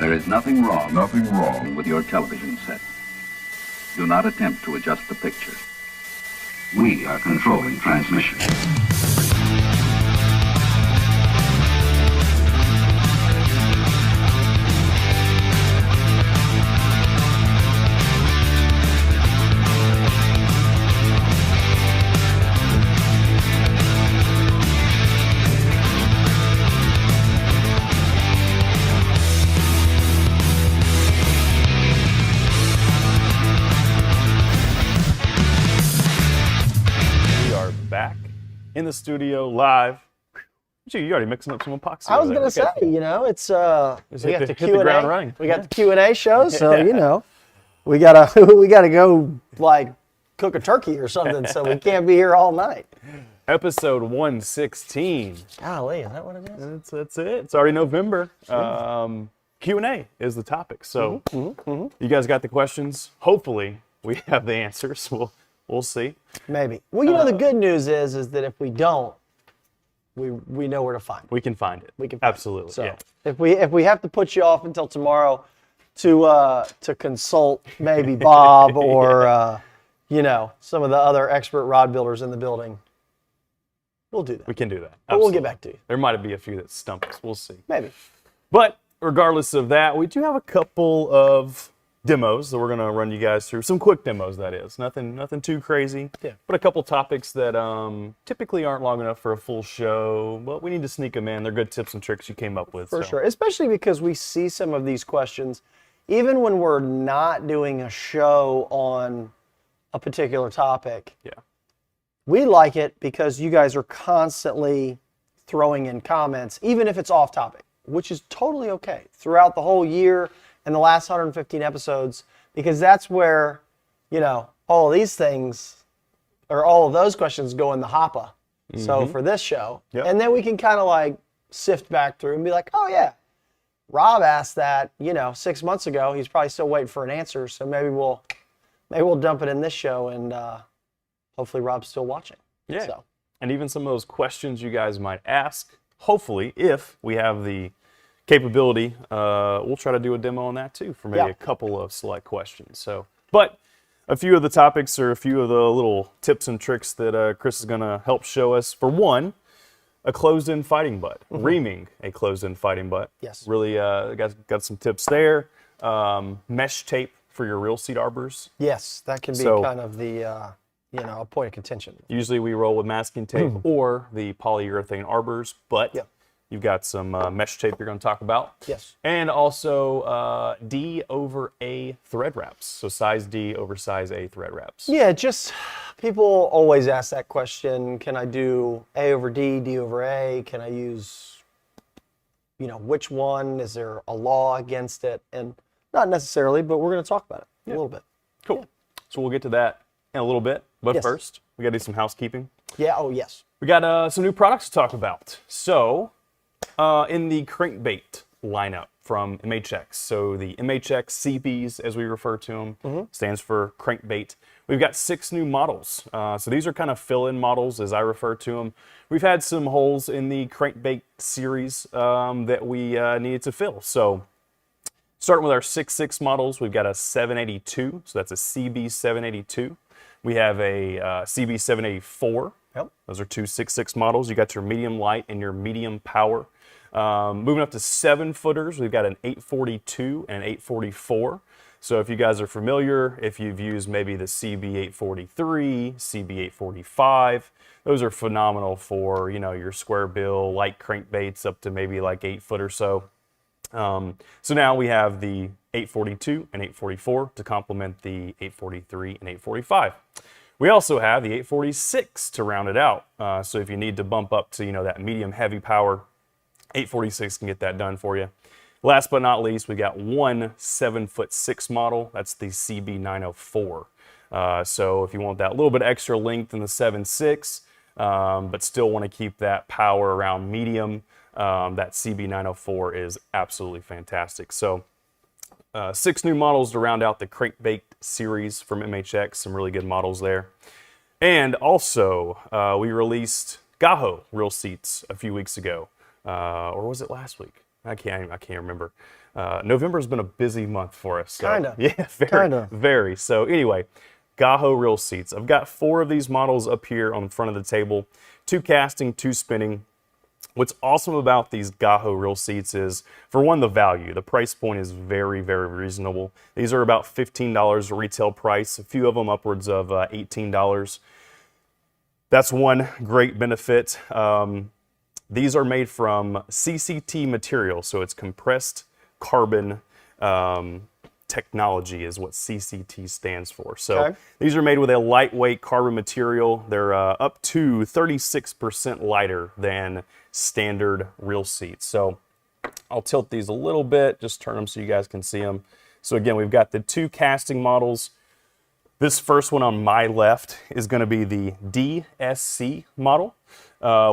There is nothing wrong with your television set. Do not attempt to adjust the picture. We are controlling transmission. In the studio live. You already mixing up some epoxy. I was gonna say, you know, it's we got the Q&A. We got the Q&A show, so you know, we gotta go like cook a turkey or something, so we can't be here all night. Episode 116. Golly, is that what it is? That's it. It's already November. Q&A is the topic. So you guys got the questions. Hopefully we have the answers. We'll see. Maybe. Well, you know, the good news is that if we don't, we know where to find it. We can find it. We can absolutely. So yeah. if we have to put you off until tomorrow to consult maybe Bob or you know, some of the other expert rod builders in the building, we'll do that. We can do that. But we'll get back to you. There might be a few that stump us. We'll see. Maybe. But regardless of that, we do have a couple of demos that we're going to run you guys through. Some quick demos, that is. Nothing too crazy. Yeah. But a couple topics that typically aren't long enough for a full show, but we need to sneak them in. They're good tips and tricks you came up with. For sure. Especially because we see some of these questions, even when we're not doing a show on a particular topic. Yeah. We like it because you guys are constantly throwing in comments, even if it's off topic, which is totally okay throughout the whole year and the last 115 episodes, because that's where, you know, all of these things or all of those questions go in the hopper. So for this show, and then we can kind of like sift back through and be like, oh yeah, Rob asked that, you know, 6 months ago. He's probably still waiting for an answer. So maybe we'll dump it in this show, and hopefully Rob's still watching. Yeah. So. And even some of those questions you guys might ask, hopefully, if we have the capability, we'll try to do a demo on that too for maybe a couple of select questions. So, but a few of the topics or a few of the little tips and tricks that Chris is going to help show us. For one, a closed-in fighting butt, reaming a closed-in fighting butt. Yes. Really got some tips there. Mesh tape for your reel seat arbors. Yes, that can be kind of the you know, a point of contention. Usually we roll with masking tape or the polyurethane arbors, but you've got some mesh tape you're going to talk about. Yes. And also D over A thread wraps. So size D over size A thread wraps. Yeah, just people always ask that question. Can I do A over D, D over A? Can I use, you know, which one? Is there a law against it? And not necessarily, but we're going to talk about it a little bit. Cool. Yeah. So we'll get to that in a little bit. But first, we got to do some housekeeping. Yeah, oh yes. We got some new products to talk about. So, in the crankbait lineup from MHX, so the MHX CBs, as we refer to them, stands for crankbait. We've got 6 new models. So these are kind of fill-in models, as I refer to them. We've had some holes in the crankbait series that we needed to fill. So, starting with our 6.6 models, we've got a 782, so that's a CB 782. We have a CB 784. Yep. Those are 2 6.6 models. You got your medium light and your medium power. Moving up to 7-footers, we've got an 842 and an 844. So if you guys are familiar, if you've used maybe the CB 843, CB 845, those are phenomenal for, you know, your square bill, light crankbaits up to maybe like 8 foot or so. So now we have the 842 and 844 to complement the 843 and 845. We also have the 846 to round it out. So if you need to bump up to, you know, that medium heavy power, 846 can get that done for you. Last but not least, we got one 7'6" model. That's the CB 904. So if you want that little bit extra length in the 7'6", but still want to keep that power around medium, that CB 904 is absolutely fantastic. So 6 new models to round out the crankbait series from MHX, some really good models there. And also, we released Gaho reel seats a few weeks ago, or was it last week? I can't remember. November's been a busy month for us. So, Kinda. Yeah, very. So anyway, Gaho reel seats. I've got 4 of these models up here on the front of the table. 2 casting, 2 spinning. What's awesome about these Gaho reel seats is, for one, the value. The price point is very, very reasonable. These are about $15 retail price, a few of them upwards of $18. That's one great benefit. These are made from CCT material, so it's compressed carbon technology is what CCT stands for. So these are made with a lightweight carbon material. They're up to 36% lighter than standard reel seats. So I'll tilt these a little bit, just turn them so you guys can see them. So again, we've got the 2 casting models. This first one on my left is going to be the DSC model,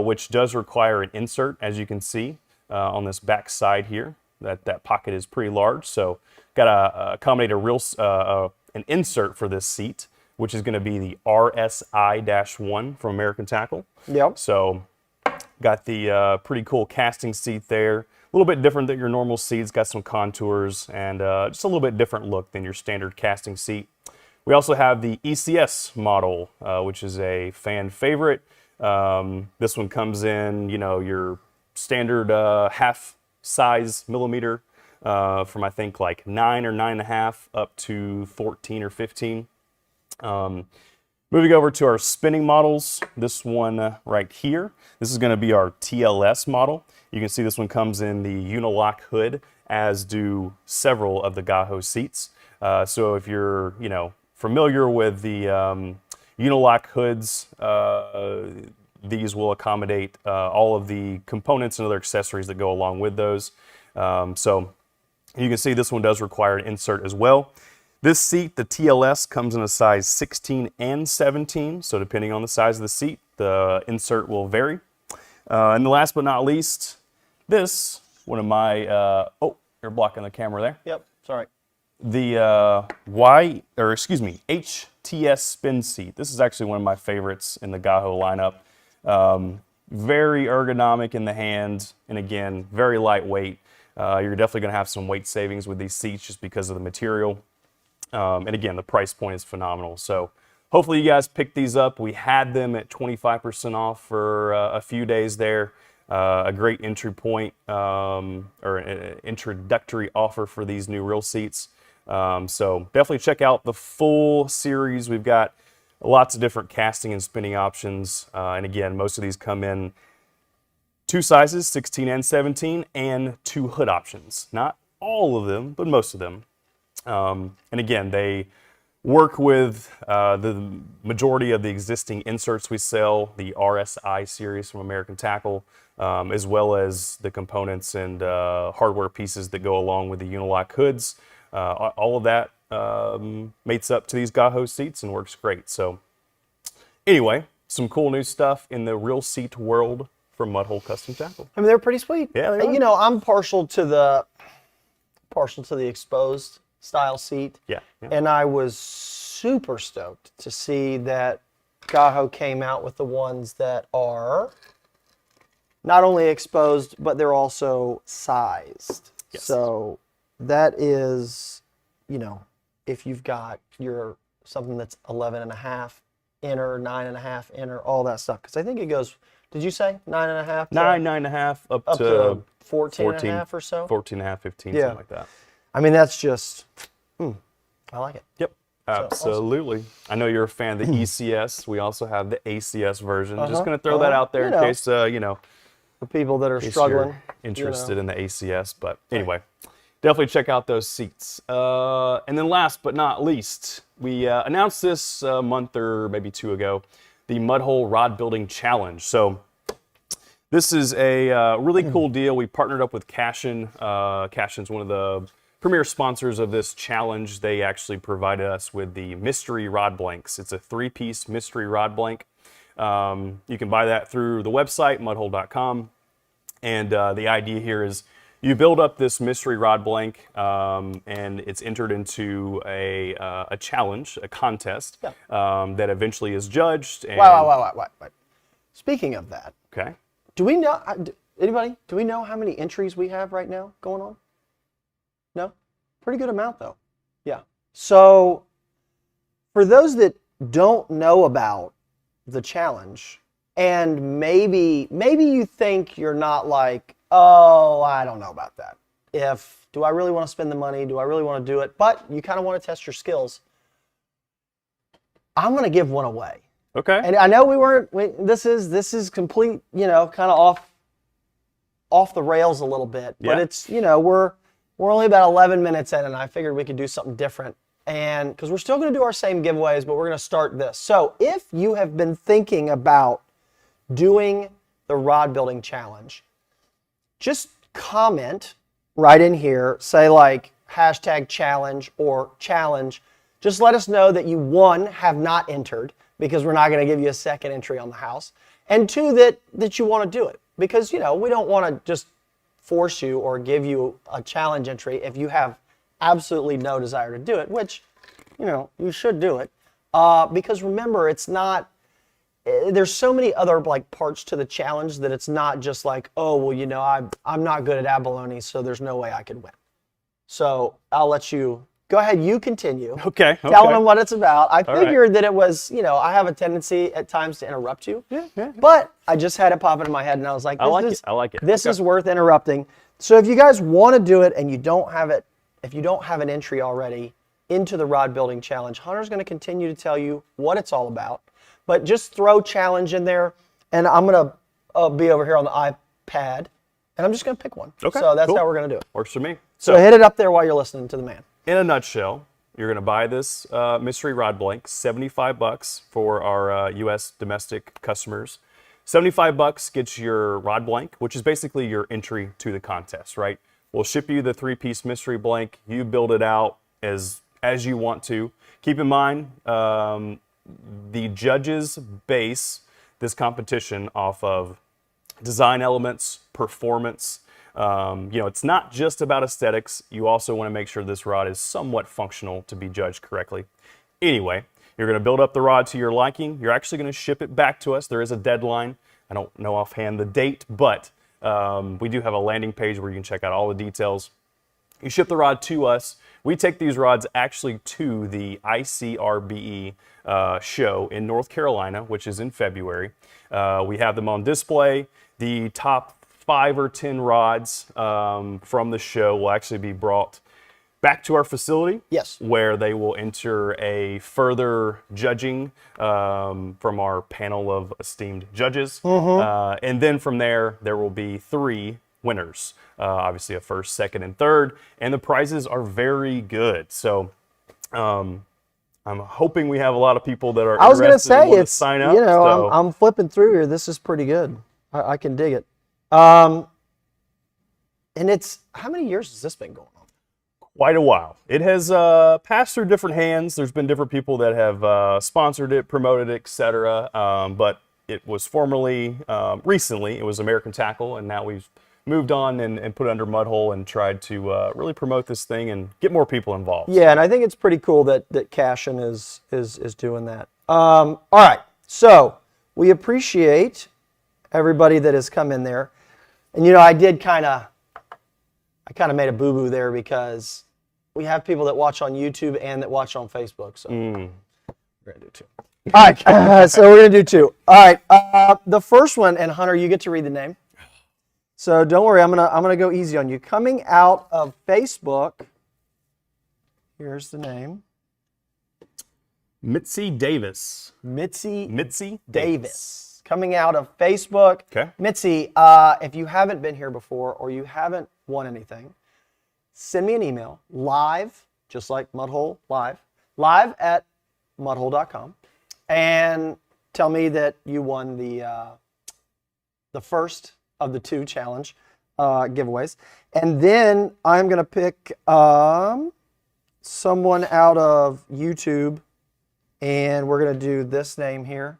which does require an insert, as you can see on this back side here. That pocket is pretty large, so got to accommodate an insert for this seat, which is going to be the RSI-1 from American Tackle. Yep. So got the pretty cool casting seat there. A little bit different than your normal seats. Got some contours and just a little bit different look than your standard casting seat. We also have the ECS model, which is a fan favorite. This one comes in, your standard half size millimeter from I think like 9 or 9.5 up to 14 or 15. Moving over to our spinning models, this one right here, this is going to be our TLS model. You can see this one comes in the unilock hood, as do several of the Gaho seats. So if you're, familiar with the unilock hoods, these will accommodate all of the components and other accessories that go along with those. So you can see this one does require an insert as well. This seat, the TLS, comes in a size 16 and 17. So depending on the size of the seat, the insert will vary. And the last but not least, this, one of my, you're blocking the camera there. Yep, sorry. The HTS spin seat. This is actually one of my favorites in the Gaho lineup. Very ergonomic in the hand, and again, very lightweight. You're definitely going to have some weight savings with these seats just because of the material. And again, the price point is phenomenal. So hopefully you guys picked these up. We had them at 25% off for a few days there. A great entry point or an introductory offer for these new reel seats. So definitely check out the full series. We've got lots of different casting and spinning options. And again, most of these come in 2 sizes, 16 and 17, and 2 hood options. Not all of them, but most of them. And again, they work with the majority of the existing inserts we sell, the RSI series from American Tackle, as well as the components and hardware pieces that go along with the unilock hoods. All of that mates up to these Gaho seats and works great. So anyway, some cool new stuff in the reel seat world from Mudhole Custom Tackle. I mean, they're pretty sweet. Yeah, they are. And, I'm partial to the exposed style seat. Yeah. And I was super stoked to see that Gaho came out with the ones that are not only exposed, but they're also sized. Yes. So that is, if you've got something that's 11.5 inner, 9.5 inner, all that stuff. Because I think it goes, did you say 9.5? 9.5 up to 14.5 or so? 14.5, 15, Yeah. something like that. I mean, that's just, I like it. Yep. Absolutely. Awesome. I know you're a fan of the ECS. We also have the ACS version. Just Uh-huh. going to throw that out there in case, For people that are struggling. interested in the ACS. But anyway, definitely check out those seats. And then last but not least, we announced this a month or maybe 2 ago, the Mudhole Rod Building Challenge. So this is a really cool deal. We partnered up with Cashin. Cashin's one of the premier sponsors of this challenge. They actually provided us with the mystery rod blanks. It's a 3-piece mystery rod blank. You can buy that through the website, mudhole.com. And the idea here is you build up this mystery rod blank, and it's entered into a challenge, a contest, that eventually is judged. And Wait. Speaking of that, Okay. do we know? Anybody? Do we know how many entries we have right now going on? No? Pretty good amount though. Yeah. So for those that don't know about the challenge, and maybe you think you're not like, oh, I don't know about that. Do I really want to spend the money? Do I really want to do it? But you kind of want to test your skills. I'm going to give one away. Okay. And I know this is complete, kind of off the rails a little bit, but it's, we're only about 11 minutes in, and I figured we could do something different. And because we're still going to do our same giveaways, but we're going to start this. So if you have been thinking about doing the rod building challenge, just comment right in here, say like #challenge or challenge. Just let us know that you, 1, have not entered, because we're not going to give you a second entry on the house, and 2, that you want to do it, because we don't want to just force you or give you a challenge entry if you have absolutely no desire to do it, which you should do it, because remember, it's not, there's so many other like parts to the challenge that it's not just like, oh well, I'm not good at abalone, so there's no way I could win. So I'll let you go ahead. You continue. Okay. Tell them what it's about. I figured that it was, I have a tendency at times to interrupt you. Yeah. But I just had it pop into my head, and I was like, I like it. This is worth interrupting. So if you guys want to do it and you don't have it, if you don't have an entry already into the rod building challenge, Hunter's going to continue to tell you what it's all about. But just throw challenge in there, and I'm going to be over here on the iPad, and I'm just going to pick one. Okay. So that's how we're going to do it. Works for me. So hit it up there while you're listening to the man. In a nutshell, you're going to buy this mystery rod blank, $75 for our U.S. domestic customers. $75 gets your rod blank, which is basically your entry to the contest, right? We'll ship you the 3-piece mystery blank. You build it out as you want to. Keep in mind, the judges base this competition off of design elements, performance. It's not just about aesthetics. You also want to make sure this rod is somewhat functional to be judged correctly. Anyway, you're going to build up the rod to your liking. You're actually going to ship it back to us. There is a deadline. I don't know offhand the date, but we do have a landing page where you can check out all the details. You ship the rod to us. We take these rods actually to the ICRBE show in North Carolina, which is in February. We have them on display. The top 5 or 10 rods from the show will actually be brought back to our facility. Yes. Where they will enter a further judging from our panel of esteemed judges. And then from there will be 3 winners. Obviously a first, second, and third. And the prizes are very good. So I'm hoping we have a lot of people that are interested and want to sign up. I'm flipping through here. This is pretty good. I can dig it. And it's, how many years has this been going on? Quite a while. It has passed through different hands. There's been different people that have sponsored it, promoted it, etc. But it was formerly, recently, it was American Tackle, and now we've moved on and put it under Mudhole and tried to really promote this thing and get more people involved. Yeah, and I think it's pretty cool that Cashin is doing that. All right, so we appreciate everybody that has come in there. And I kind of made a boo-boo there, because we have people that watch on YouTube and that watch on Facebook. So we're going to do 2. All right, so we're going to do 2. All right, the first one, and Hunter, you get to read the name. So don't worry, I'm gonna go easy on you. Coming out of Facebook, here's the name. Mitzi Davis. Mitzi Davis. Coming out of Facebook. Okay. Mitzi, if you haven't been here before or you haven't won anything, send me an email, live, just like Mudhole, live at mudhole.com, and tell me that you won the first of the 2 challenge giveaways. And then I'm going to pick someone out of YouTube, and we're going to do this name here.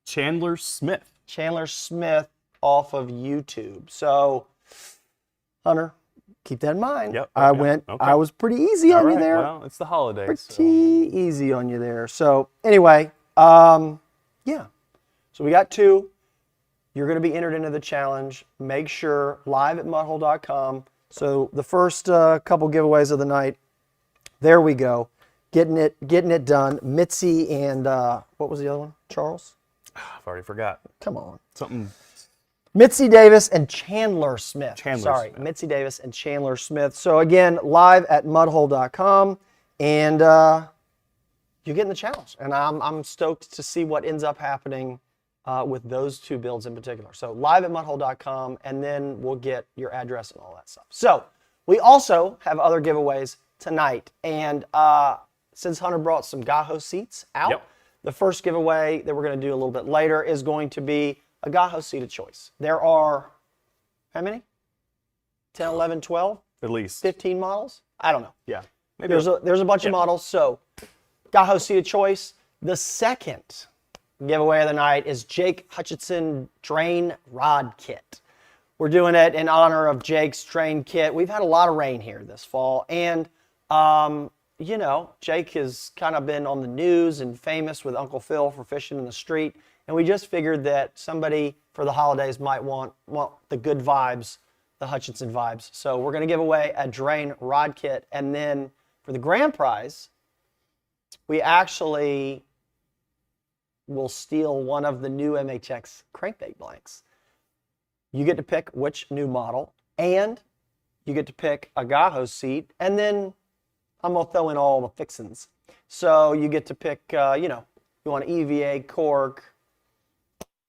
Chandler Smith. Chandler Smith off of YouTube. So, Hunter, keep that in mind. Yep. I was pretty easy on you there. Well, it's the holidays. Pretty easy on you there. So, anyway, yeah. So we got 2. you're going to be entered into the challenge. Make sure live at mudhole.com. So the first couple giveaways of the night, there we go. Getting it done. Mitzi and what was the other one? Charles? I've already forgot. Come on. Something. Mitzi Davis and Chandler Smith. Smith. Mitzi Davis and Chandler Smith. So again, live at mudhole.com, and you get in the challenge. And I'm stoked to see what ends up happening with those two builds in particular. So live at mudhole.com, and then we'll get your address and all that stuff. So we also have other giveaways tonight, and since Hunter brought some Gaho seats out, the first giveaway that we're going to do a little bit later is going to be a Gaho seat of choice. There are, how many? 10, 11, 12? At least. 15 models? I don't know. Yeah. Maybe There's a bunch of models, so Gaho seat of choice. The second giveaway of the night is Jake Hutcheson Drain Rod Kit. We're doing it in honor of Jake's drain kit. We've had a lot of rain here this fall, and you know, Jake has kind of been on the news and famous with Uncle Phil for fishing in the street, and we just figured that somebody for the holidays might want the good vibes, the Hutcheson vibes. So we're going to give away a drain rod kit, and then for the grand prize, we actually will steal one of the new MHX crankbait blanks. You get to pick which new model, and you get to pick a Gaho seat, and then I'm going to throw in all the fixins. So you get to pick, you know, you want EVA, cork,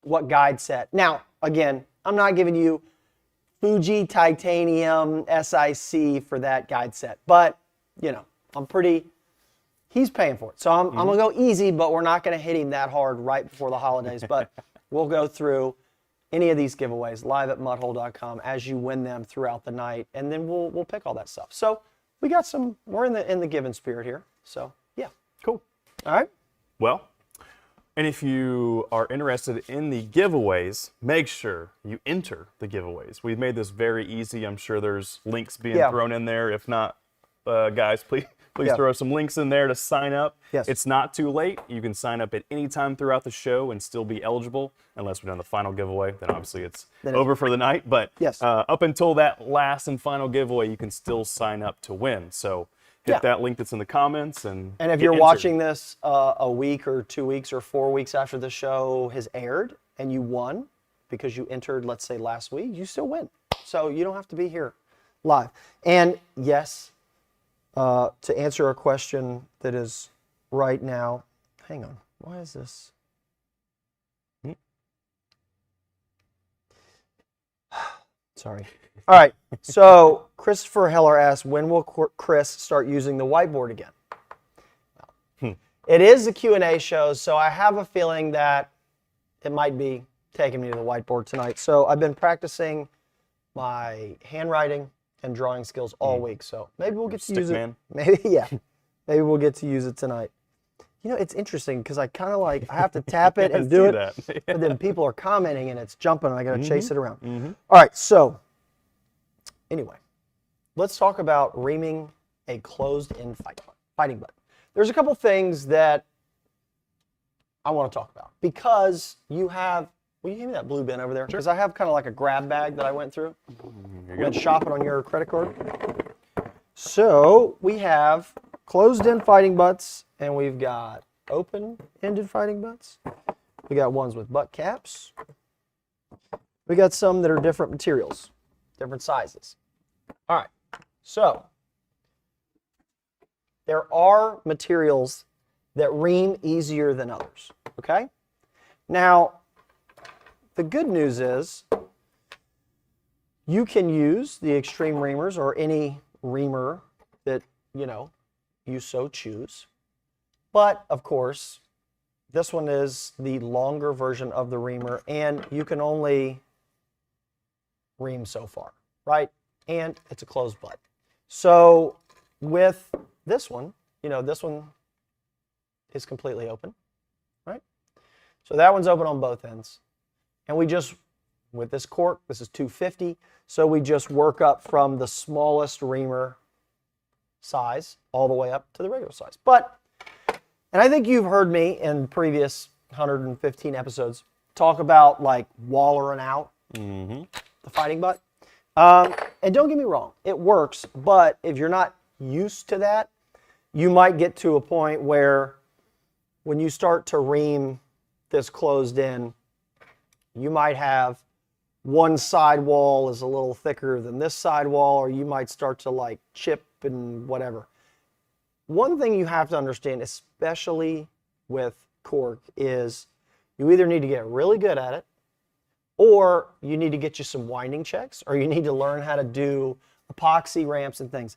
what guide set. Now, again, I'm not giving you Fuji titanium SIC for that guide set, but, you know, he's paying for it. So I'm going to go easy, but we're not going to hit him that hard right before the holidays. But we'll go through any of these giveaways live at mudhole.com as you win them throughout the night, and then we'll pick all that stuff. So we got we're in the giving spirit here. So yeah, cool. All right. Well, and if you are interested in the giveaways, make sure you enter the giveaways. We've made this very easy. I'm sure there's links being thrown in there. If not, guys, please throw some links in there to sign up. Yes. It's not too late. You can sign up at any time throughout the show and still be eligible, unless we're done the final giveaway. Then obviously it's over for the night. But up until that last and final giveaway, you can still sign up to win. So hit that link that's in the comments. And if you're watching this a week or 2 weeks or 4 weeks after the show has aired and you won because you entered, let's say, last week, you still win. So you don't have to be here live. And yes, to answer a question that is right now, hang on, why is this? Sorry. All right, so Christopher Heller asked, when will Chris start using the whiteboard again? It is the Q&A show, so I have a feeling that it might be taking me to the whiteboard tonight. So I've been practicing my handwriting and drawing skills all week, so maybe we'll get to use it. Maybe we'll get to use it tonight. You know, it's interesting because I kind of I have to tap it and do it, but then people are commenting and it's jumping and I got to chase it around. All right, so anyway, let's talk about reaming a closed-in fighting butt. There's a couple things that I want to talk about because you have, will you give me that blue bin over there? Because I have kind of like a grab bag that I went through. Went shopping on your credit card. So we have closed-in fighting butts, and we've got open-ended fighting butts. We got ones with butt caps. We got some that are different materials, different sizes. All right, so there are materials that ream easier than others, okay? Now, the good news is you can use the Extreme Reamers or any reamer that, you know, you so choose. But, of course, this one is the longer version of the reamer, and you can only ream so far, right? And it's a closed butt. So with this one, you know, this one is completely open, right? So that one's open on both ends. And we just, with this cork, this is 250, so we just work up from the smallest reamer size all the way up to the regular size. But, and I think you've heard me in previous 115 episodes talk about like wallering out the fighting butt. And don't get me wrong, it works, but if you're not used to that, you might get to a point where when you start to ream this closed in, you might have one side wall is a little thicker than this side wall, or you might start to like chip and whatever. One thing you have to understand, especially with cork, is you either need to get really good at it, or you need to get you some winding checks, or you need to learn how to do epoxy ramps and things.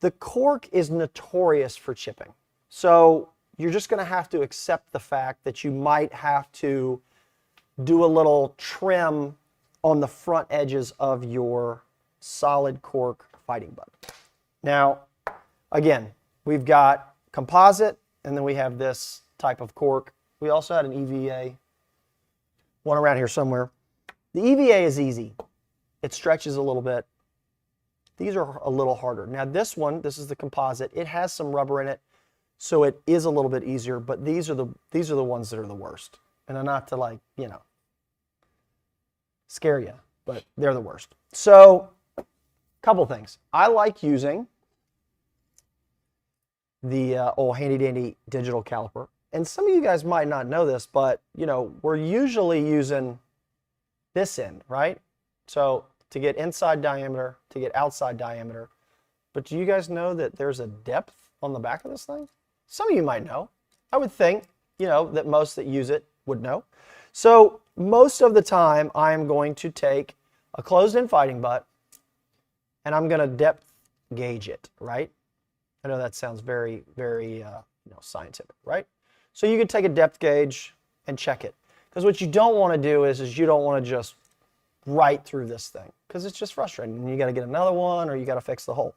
The cork is notorious for chipping. So you're just going to have to accept the fact that you might have to do a little trim on the front edges of your solid cork fighting butt. Now, again, we've got composite, and then we have this type of cork. We also had an EVA, one around here somewhere. The EVA is easy. It stretches a little bit. These are a little harder. Now this one, this is the composite. It has some rubber in it, so it is a little bit easier, but these are the ones that are the worst. And not to like, you know, scare you, but they're the worst. So, couple things. I like using the old handy dandy digital caliper. And some of you guys might not know this, but you know, we're usually using this end, right? So to get inside diameter, to get outside diameter. But do you guys know that there's a depth on the back of this thing? Some of you might know. I would think, you know, that most that use it would know. So most of the time, I am going to take a closed-in fighting butt, and I'm going to depth gauge it, right? I know that sounds very, very you know, scientific, right? So you can take a depth gauge and check it. Because what you don't want to do is you don't want to just right through this thing, because it's just frustrating. You got to get another one, or you got to fix the hole.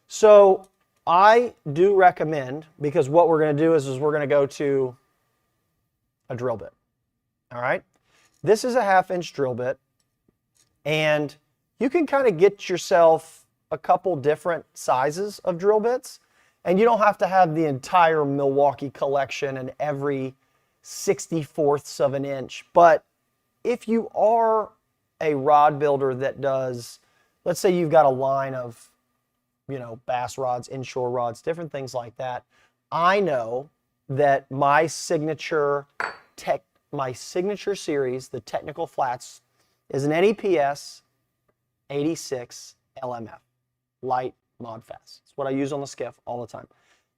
So I do recommend, because what we're going to do is we're going to go to a drill bit. All right? This is a 1/2-inch drill bit, and you can kind of get yourself a couple different sizes of drill bits, and you don't have to have the entire Milwaukee collection and every 64ths of an inch. But if you are a rod builder that does, let's say you've got a line of, you know, bass rods, inshore rods, different things like that, I know that my signature series, the technical flats, is an NEPS 86 LMF, light mod fast. It's what I use on the skiff all the time.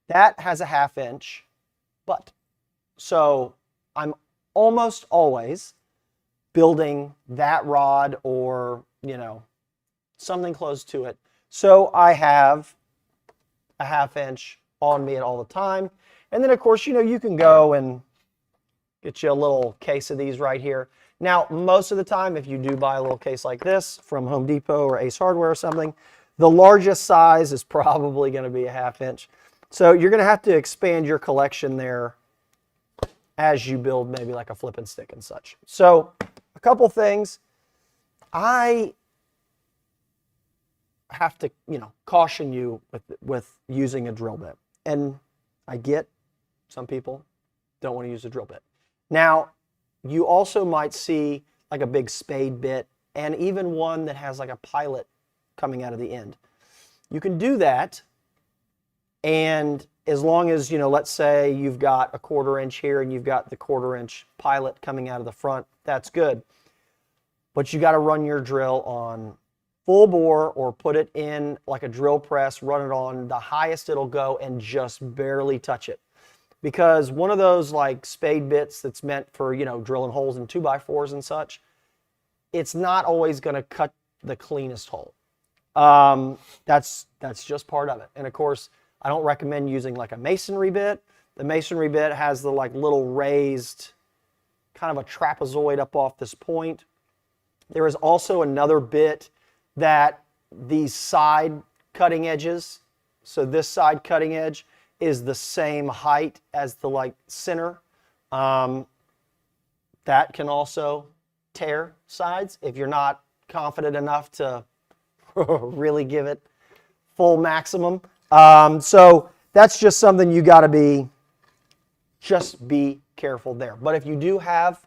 That has a 1/2-inch butt. So I'm almost always building that rod, or, you know, something close to it. So I have a 1/2-inch on me at all the time. And then of course, you know, you can go and get you a little case of these right here. Now, most of the time, if you do buy a little case like this from Home Depot or Ace Hardware or something, the largest size is probably going to be a 1/2-inch. So you're going to have to expand your collection there as you build maybe like a flip and stick and such. So a couple things. I have to, you know, caution you with using a drill bit. And I get some people don't want to use a drill bit. Now, you also might see like a big spade bit, and even one that has like a pilot coming out of the end. You can do that, and as long as, you know, let's say you've got a 1/4 inch here and you've got the 1/4 inch pilot coming out of the front, that's good. But you got to run your drill on full bore, or put it in like a drill press, run it on the highest it'll go and just barely touch it. Because one of those like spade bits that's meant for, you know, drilling holes in 2x4s and such, it's not always going to cut the cleanest hole. That's just part of it. And of course, I don't recommend using like a masonry bit. The masonry bit has the like little raised kind of a trapezoid up off this point. There is also another bit that these side cutting edges, so this side cutting edge is the same height as the like center. That can also tear sides if you're not confident enough to really give it full maximum. So that's just something you got to be careful there. But if you do have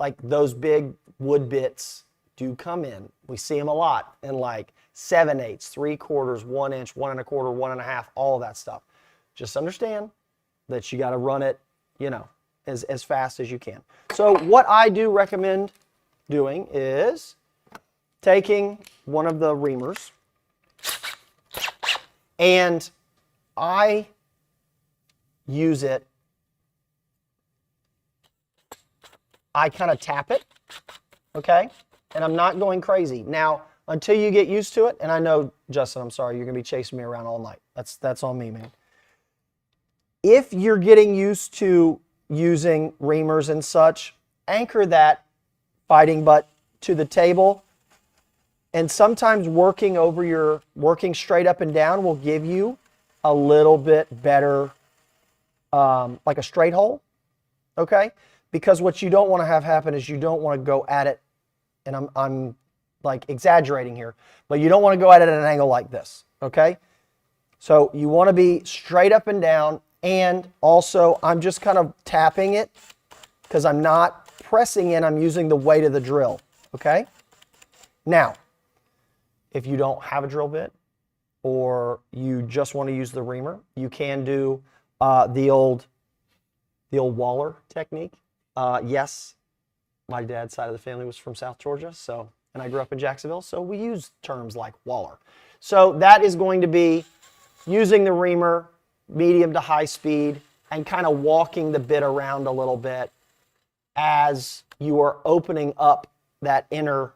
like those big wood bits do come in. We see them a lot in like 7/8, 3/4, 1 inch, 1 1/4, 1 1/2, all of that stuff. Just understand that you got to run it, you know, as fast as you can. So what I do recommend doing is taking one of the reamers, and I use it, I kind of tap it, okay? And I'm not going crazy. Now, until you get used to it, and I know, Justin, I'm sorry, you're going to be chasing me around all night. That's on me, man. If you're getting used to using reamers and such, anchor that fighting butt to the table, and sometimes working straight up and down will give you a little bit better, like a straight hole, okay? Because what you don't want to have happen is you don't want to go at it, and I'm like exaggerating here, but you don't want to go at it at an angle like this, okay? So you want to be straight up and down, and also I'm just kind of tapping it because I'm not pressing in, I'm using the weight of the drill, okay? Now, if you don't have a drill bit or you just want to use the reamer, you can do the old Waller technique. Yes, my dad's side of the family was from South Georgia, and I grew up in Jacksonville, so we use terms like Waller. So that is going to be using the reamer, medium to high speed, and kind of walking the bit around a little bit as you are opening up that inner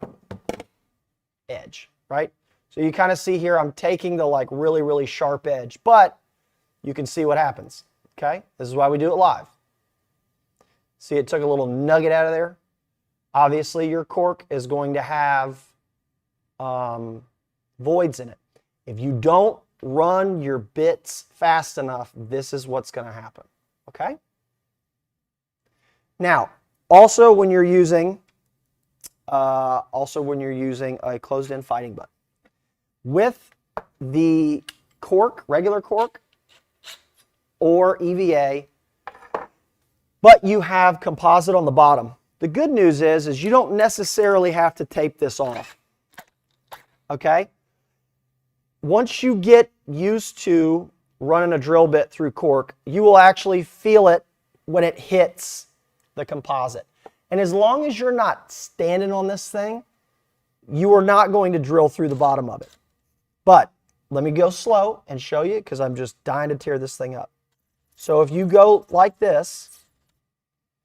edge, right? So you kind of see here, I'm taking the like really, really sharp edge, but you can see what happens, okay? This is why we do it live. See, it took a little nugget out of there. Obviously, your cork is going to have voids in it. If you don't run your bits fast enough, this is what's going to happen, okay? Now, also when you're using a closed-in fighting butt, with the cork, regular cork, or EVA, but you have composite on the bottom. The good news is you don't necessarily have to tape this off, okay? Once you get used to running a drill bit through cork, you will actually feel it when it hits the composite. And as long as you're not standing on this thing, you are not going to drill through the bottom of it. But let me go slow and show you, because I'm just dying to tear this thing up. So if you go like this,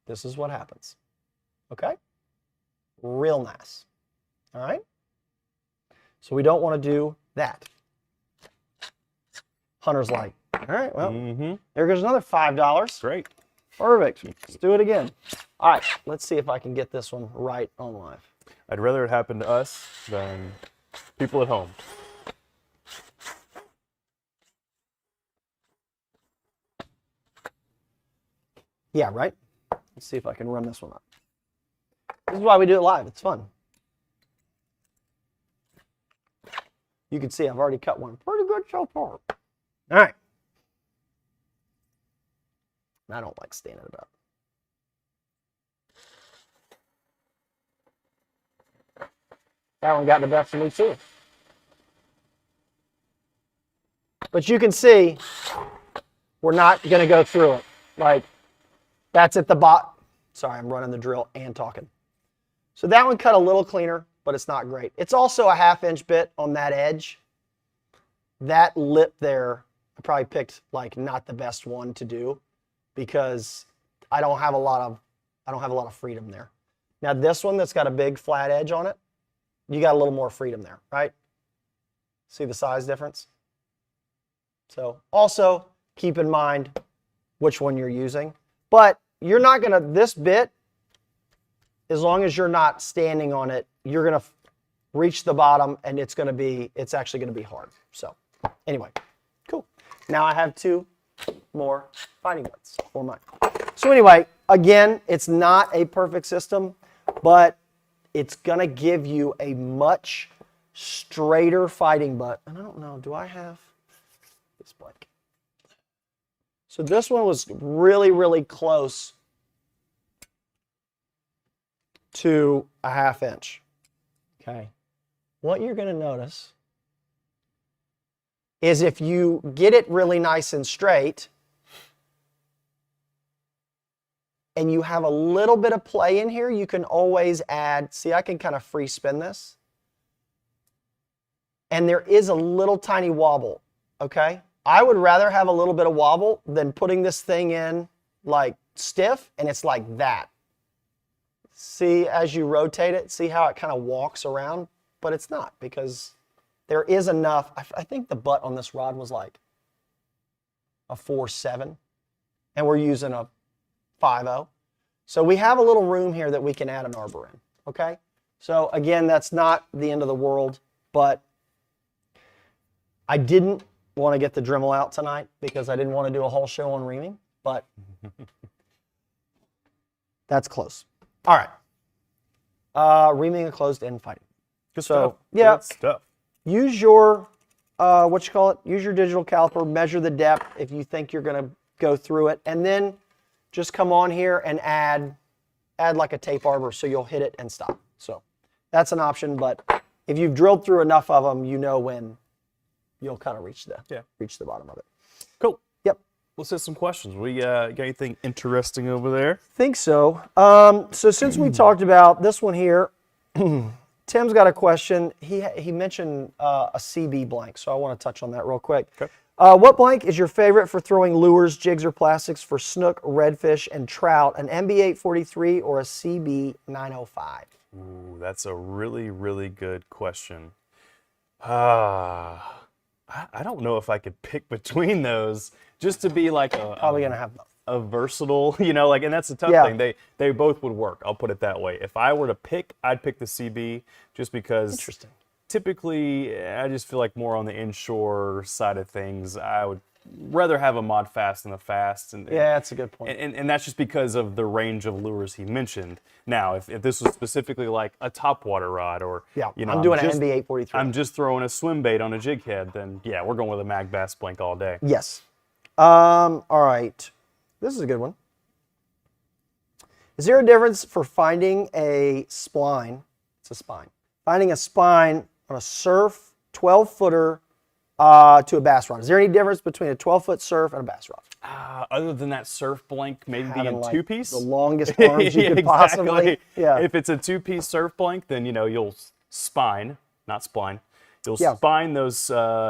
this is what happens. Okay? Real nice. All right? So we don't want to do that. Hunter's like, all right, well, there goes another $5. Great. Perfect. Let's do it again. All right, let's see if I can get this one right on live. I'd rather it happen to us than people at home. Yeah, right? Let's see if I can run this one up. This is why we do it live. It's fun. You can see I've already cut one pretty good so far. All right. I don't like standing it up. That one got the best of me too. But you can see we're not going to go through it. Like, that's at the bottom. Sorry, I'm running the drill and talking. So that one cut a little cleaner, but it's not great. It's also a 1/2 inch bit on that edge. That lip there, I probably picked like not the best one to do because I don't have a lot of freedom there. Now this one that's got a big flat edge on it, you got a little more freedom there, right? See the size difference? So also keep in mind which one you're using. But you're not gonna, this bit, as long as you're not standing on it, you're gonna reach the bottom and it's actually gonna be hard. So anyway, cool. Now I have 2 more fighting butts for mine. So anyway, again, it's not a perfect system, but it's gonna give you a much straighter fighting butt. And I don't know, do I have this blank? So this one was really, really close to a 1/2 inch. Okay. What you're going to notice is if you get it really nice and straight and you have a little bit of play in here, you can always add, see, I can kind of free spin this. And there is a little tiny wobble, okay? I would rather have a little bit of wobble than putting this thing in like stiff and it's like that. See, as you rotate it, see how it kind of walks around? But it's not, because there is enough. I think the butt on this rod was like a 4.7, and we're using a 5.0. So we have a little room here that we can add an arbor in, okay? So again, that's not the end of the world, but I didn't want to get the Dremel out tonight because I didn't want to do a whole show on reaming, but that's close. All right. Reaming a closed-end fighting. Good So, stuff. yeah. Good stuff. Use your, use your digital caliper, measure the depth if you think you're going to go through it, and then just come on here and add like a tape arbor so you'll hit it and stop. So that's an option, but if you've drilled through enough of them, you know when you'll kind of reach the bottom of it. Cool. Yep. Let's hit some questions. We got anything interesting over there? Think so. So since we talked about this one here, Tim's got a question. He mentioned a CB blank, so I want to touch on that real quick. Okay. What blank is your favorite for throwing lures, jigs, or plastics for snook, redfish, and trout? An MB843 or a CB905? Ooh, that's a really, really good question. I don't know if I could pick between those just to be like Probably gonna have both. A versatile, you know, like, and that's the tough Yeah. thing. They both would work. I'll put it that way. If I were to pick, I'd pick the CB just because. Interesting. Typically, I just feel like more on the inshore side of things. I would rather have a mod fast than a fast. And Yeah, that's a good point. and that's just because of the range of lures he mentioned. Now, if this was specifically like a topwater rod, or Yeah, you know, I'm doing an just- MB843. I'm just throwing a swim bait on a jig head, then yeah, we're going with a mag bass blank all day. Yes. All right. This is a good one. Is there a difference for finding a spline? It's a spine. Finding a spine on a surf 12-footer to a bass rod. Is there any difference between a 12-foot surf and a bass rod? Other than that surf blank, maybe Having, being like, two-piece. the longest arms you could possibly. Yeah. If it's a two-piece surf blank, then you know you'll spine, not spline. You'll Yeah. spine those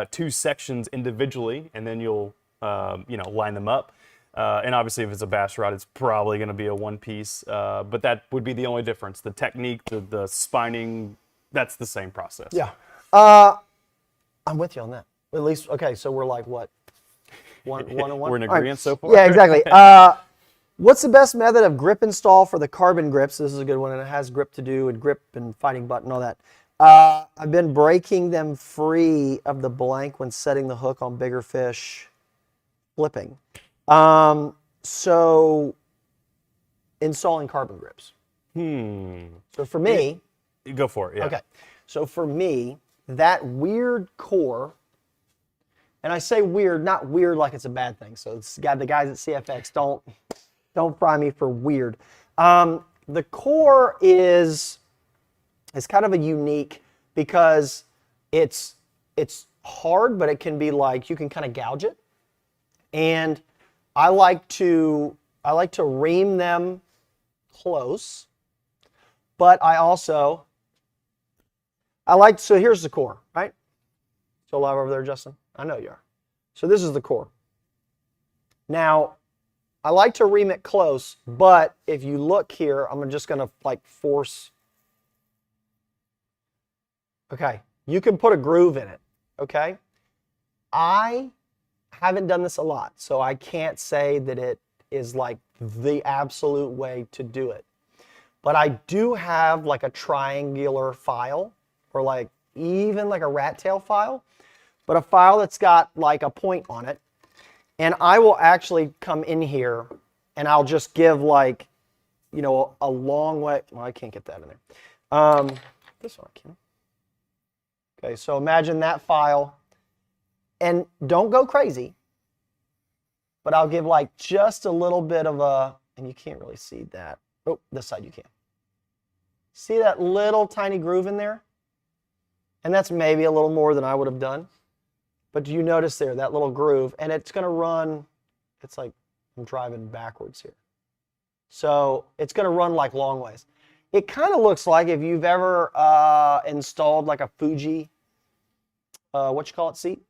two sections individually, and then you'll line them up. And obviously, if it's a bass rod, it's probably going to be a one-piece. But that would be the only difference. The technique, the spining, that's the same process. Yeah. I'm with you on that. At least, okay, so we're like what? One and one? We're in All right. agreement so far. Yeah, exactly. What's the best method of grip install for the carbon grips? This is a good one, and it has grip to do and grip and fighting butt and all that. I've been breaking them free of the blank when setting the hook on bigger fish, flipping. So installing carbon grips. So for me, Go for it, yeah. okay. So for me, that weird core, and I say weird, not weird like it's a bad thing. So it's got the guys at CFX, don't fry me for weird. The core is kind of a unique because it's hard, but it can be like, you can kind of gouge it. And I like to ream them close, but so here's the core, right? Still live over there, Justin? I know you are. So this is the core. Now, I like to ream it close, but if you look here, I'm just gonna like force. Okay, you can put a groove in it, okay? I haven't done this a lot, so I can't say that it is like the absolute way to do it. But I do have like a triangular file, or like even like a rat tail file, but a file that's got like a point on it. And I will actually come in here and I'll just give like, you know, a long way. Well, I can't get that in there. This one I can. Okay, so imagine that file. And don't go crazy, but I'll give like just a little bit of a, and you can't really see that. Oh, this side you can. See that little tiny groove in there? And that's maybe a little more than I would have done. But do you notice there, that little groove? And it's going to run, it's like I'm driving backwards here. So it's going to run like long ways. It kind of looks like if you've ever installed like a Fuji, what you call it, seat?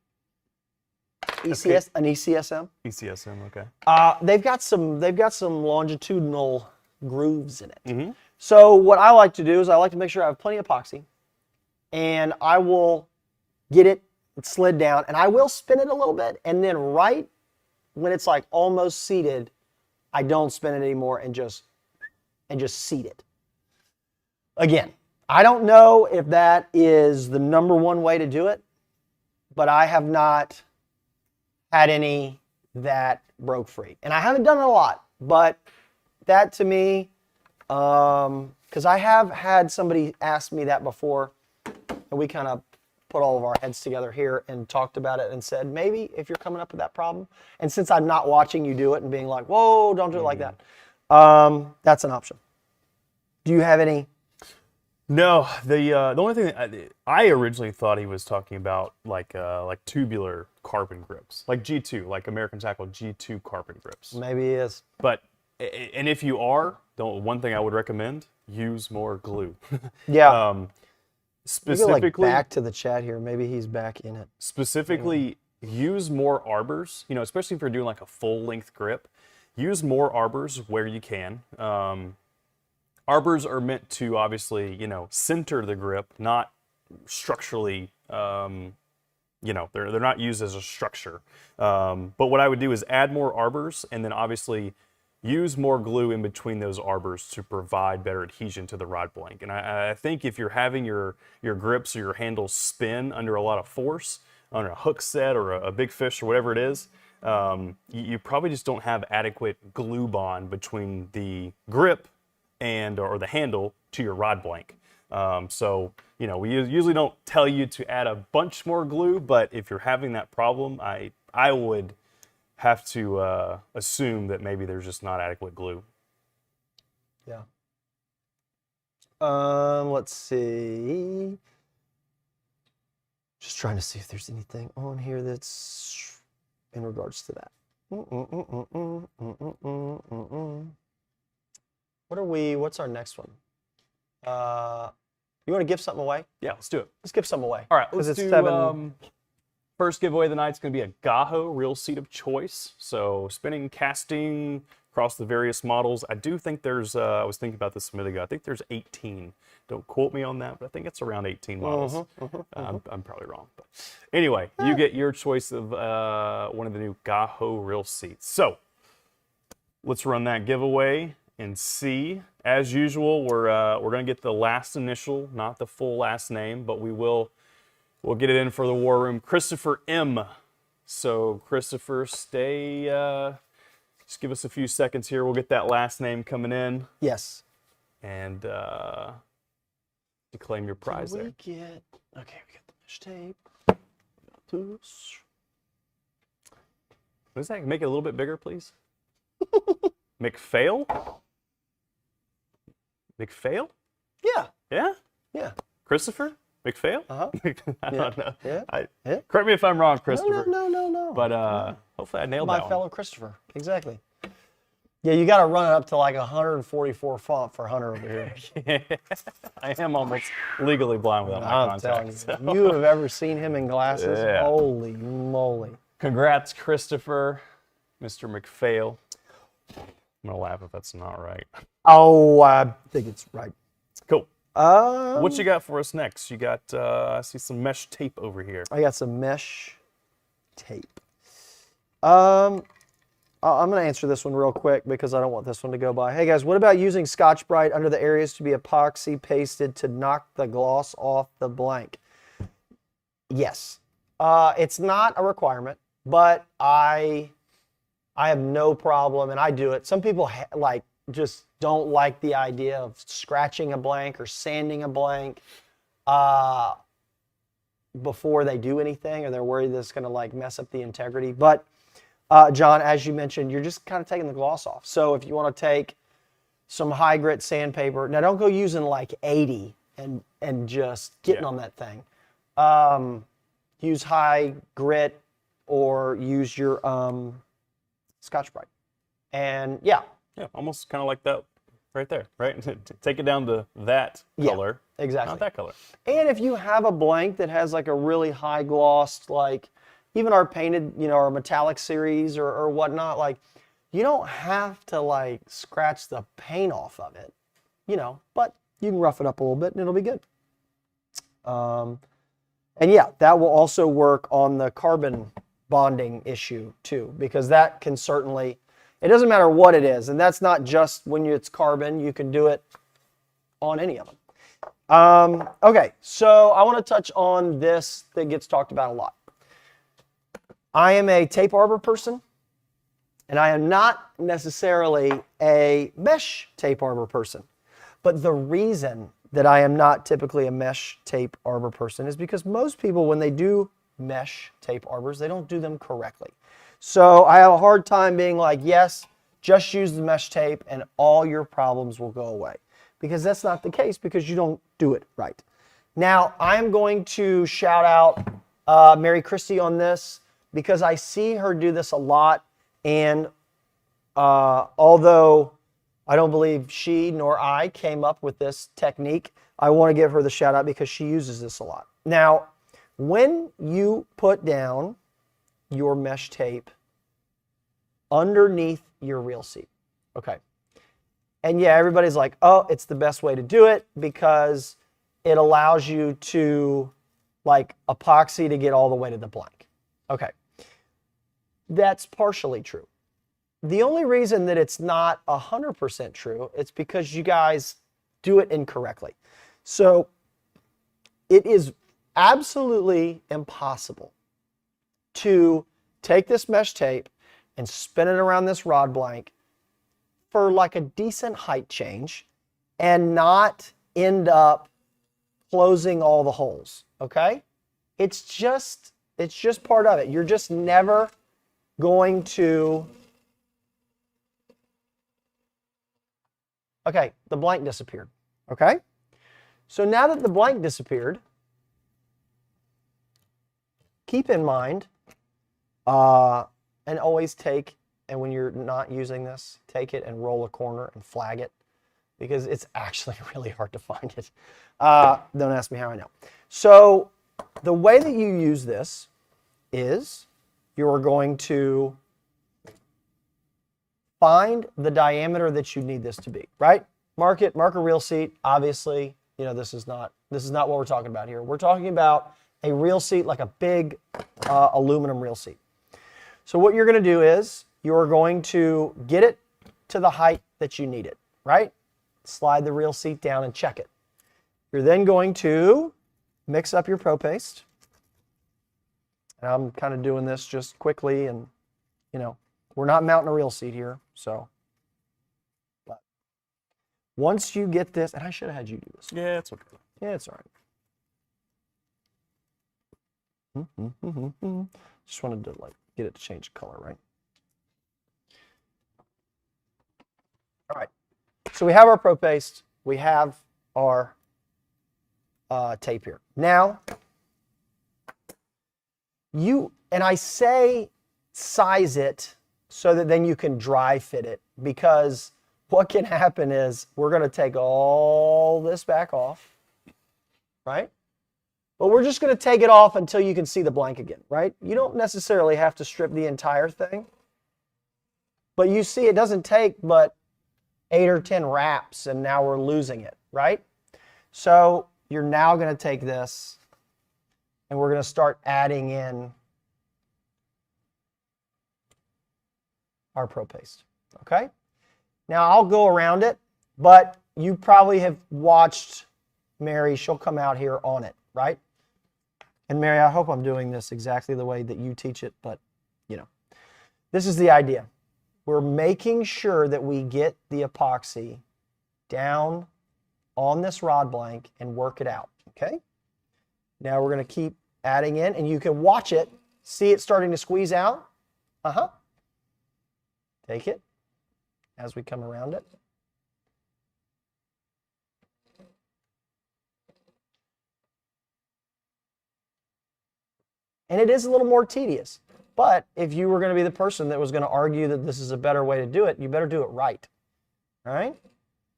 An ECSM. ECSM, okay. They've got some longitudinal grooves in it. So what I like to do is I like to make sure I have plenty of epoxy, and I will get it slid down, and I will spin it a little bit, and then right when it's like almost seated, I don't spin it anymore and just seat it. Again, I don't know if that is the number one way to do it, but I have not had any that broke free. And I haven't done it a lot, but that to me, because I have had somebody ask me that before, and we kind of put all of our heads together here and talked about it and said, maybe if you're coming up with that problem, and since I'm not watching you do it and being like, whoa, don't do it like that, that's an option. Do you have any? No, the only thing that I originally thought he was talking about like tubular carbon grips, like G2, like American Tackle G2 carbon grips. Maybe he is. But, and if you are, the one thing I would recommend, use more glue. Yeah. Specifically, like back to the chat here. Maybe he's back in it. Specifically, use more arbors, especially if you're doing like a full length grip, use more arbors where you can. Arbors are meant to obviously, center the grip, not structurally, they're not used as a structure. But what I would do is add more arbors and then obviously use more glue in between those arbors to provide better adhesion to the rod blank. And I think if you're having your grips or your handles spin under a lot of force, on a hook set or a big fish or whatever it is, you probably just don't have adequate glue bond between the grip or the handle to your rod blank. So, we usually don't tell you to add a bunch more glue, but if you're having that problem, I would have to assume that maybe there's just not adequate glue. Yeah. Let's see. Just trying to see if there's anything on here that's in regards to that. What's our next one? You want to give something away? Yeah, let's do it. Let's give something away. All right, let's it's do first giveaway of the night is going to be a Gaho reel seat of choice. So spinning, casting across the various models. I do think there's, I was thinking about this a minute ago, I think there's 18. Don't quote me on that, but I think it's around 18 models. I'm probably wrong. But anyway, you get your choice of one of the new Gaho reel seats. So let's run that giveaway and see. As usual, we're going to get the last initial, not the full last name, but we'll get it in for the war room. Christopher M. So Christopher, stay. Just give us a few seconds here. We'll get that last name coming in. Yes. And to claim your prize there. Okay, we got the mesh tape. What is that? Make it a little bit bigger, please. McPhail? McPhail? Yeah. Yeah? Yeah. Christopher? McPhail? Uh-huh. I don't know. Yeah. Correct me if I'm wrong, Christopher. No. But hopefully I nailed that My one. fellow Christopher. Exactly. Yeah, you got to run it up to like 144 font for Hunter over here. I am almost legally blind without my I'm contacts. telling you. You have ever seen him in glasses? Yeah. Holy moly. Congrats, Christopher, Mr. McPhail. I'm going to laugh if that's not right. Oh, I think it's right. Cool. What you got for us next? You got, I see some mesh tape over here. I got some mesh tape. I'm going to answer this one real quick because I don't want this one to go by. Hey guys, what about using Scotch-Brite under the areas to be epoxy pasted to knock the gloss off the blank? Yes. It's not a requirement, but I have no problem, and I do it. Some people just don't like the idea of scratching a blank or sanding a blank before they do anything, or they're worried that it's going to mess up the integrity. But John, as you mentioned, you're just kind of taking the gloss off. So if you want to take some high grit sandpaper. Now don't go using like 80 and just getting on that thing. Use high grit or use your Scotch-Brite. And yeah. Yeah, almost kind of like that right there, right? Take it down to that color. Yeah, exactly. Not that color. And if you have a blank that has like a really high gloss, like even our painted, our metallic series or whatnot, like you don't have to like scratch the paint off of it, but you can rough it up a little bit and it'll be good. And yeah, that will also work on the carbon bonding issue too, because that can certainly, it doesn't matter what it is, and that's not just when it's carbon, you can do it on any of them. Okay, so I want to touch on this that gets talked about a lot. I am a tape arbor person, and I am not necessarily a mesh tape arbor person. But the reason that I am not typically a mesh tape arbor person is because most people, when they do mesh tape arbors, they don't do them correctly. So I have a hard time being like, yes, just use the mesh tape and all your problems will go away. Because that's not the case, because you don't do it right. Now, I'm going to shout out Mary Christie on this, because I see her do this a lot. And although I don't believe she nor I came up with this technique, I want to give her the shout out because she uses this a lot. Now, when you put down your mesh tape underneath your reel seat, okay, and yeah, everybody's like, oh, it's the best way to do it because it allows you to like epoxy to get all the way to the blank. Okay, that's partially true. The only reason that it's not 100% true, it's because you guys do it incorrectly. So it is absolutely impossible to take this mesh tape and spin it around this rod blank for like a decent height change and not end up closing all the holes, okay? It's just part of it. You're just never going to... Okay, the blank disappeared, okay? So now that the blank disappeared, keep in mind, and always take, and when you're not using this, take it and roll a corner and flag it, because it's actually really hard to find it. Don't ask me how I know. So the way that you use this is you're going to find the diameter that you need this to be, right? Mark it, mark a reel seat. Obviously, this is not what we're talking about here. We're talking about a reel seat, like a big aluminum reel seat. So what you're going to do is you're going to get it to the height that you need it, right? Slide the reel seat down and check it. You're then going to mix up your pro paste. And I'm kind of doing this just quickly, and we're not mounting a reel seat here, so. But once you get this, and I should have had you do this. Yeah, it's okay. Yeah, it's all right. Just wanted to get it to change color, right? All right. So we have our pro paste. We have our tape here. Now, and I say size it so that then you can dry fit it, because what can happen is we're going to take all this back off, right? But we're just going to take it off until you can see the blank again, right? You don't necessarily have to strip the entire thing, but you see it doesn't take but 8 or 10 wraps, and now we're losing it, right? So you're now going to take this, and we're going to start adding in our pro paste, okay? Now I'll go around it, but you probably have watched Mary. She'll come out here on it, right? And Mary, I hope I'm doing this exactly the way that you teach it, but this is the idea. We're making sure that we get the epoxy down on this rod blank and work it out, okay? Now we're going to keep adding in, and you can watch it. See it starting to squeeze out? Take it as we come around it. And it is a little more tedious. But if you were going to be the person that was going to argue that this is a better way to do it, you better do it right. All right?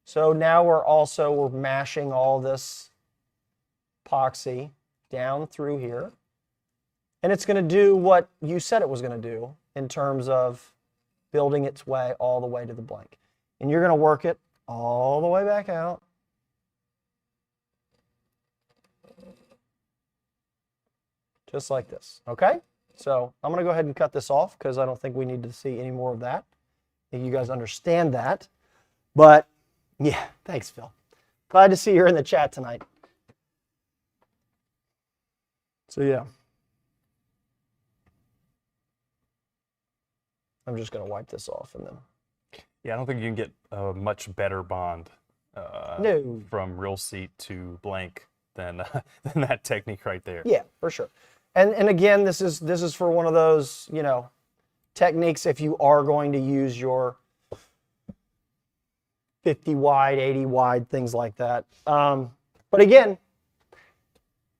So now we're mashing all this epoxy down through here. And it's going to do what you said it was going to do in terms of building its way all the way to the blank. And you're going to work it all the way back out. Just like this, okay? So I'm going to go ahead and cut this off because I don't think we need to see any more of that. I think you guys understand that. But, yeah, thanks, Phil. Glad to see you're in the chat tonight. So, yeah. I'm just going to wipe this off and then. Yeah, I don't think you can get a much better bond No. from real seat to blank than than that technique right there. Yeah, for sure. And again, this is for one of those, you know, techniques if you are going to use your 50 wide, 80 wide, things like that. But again,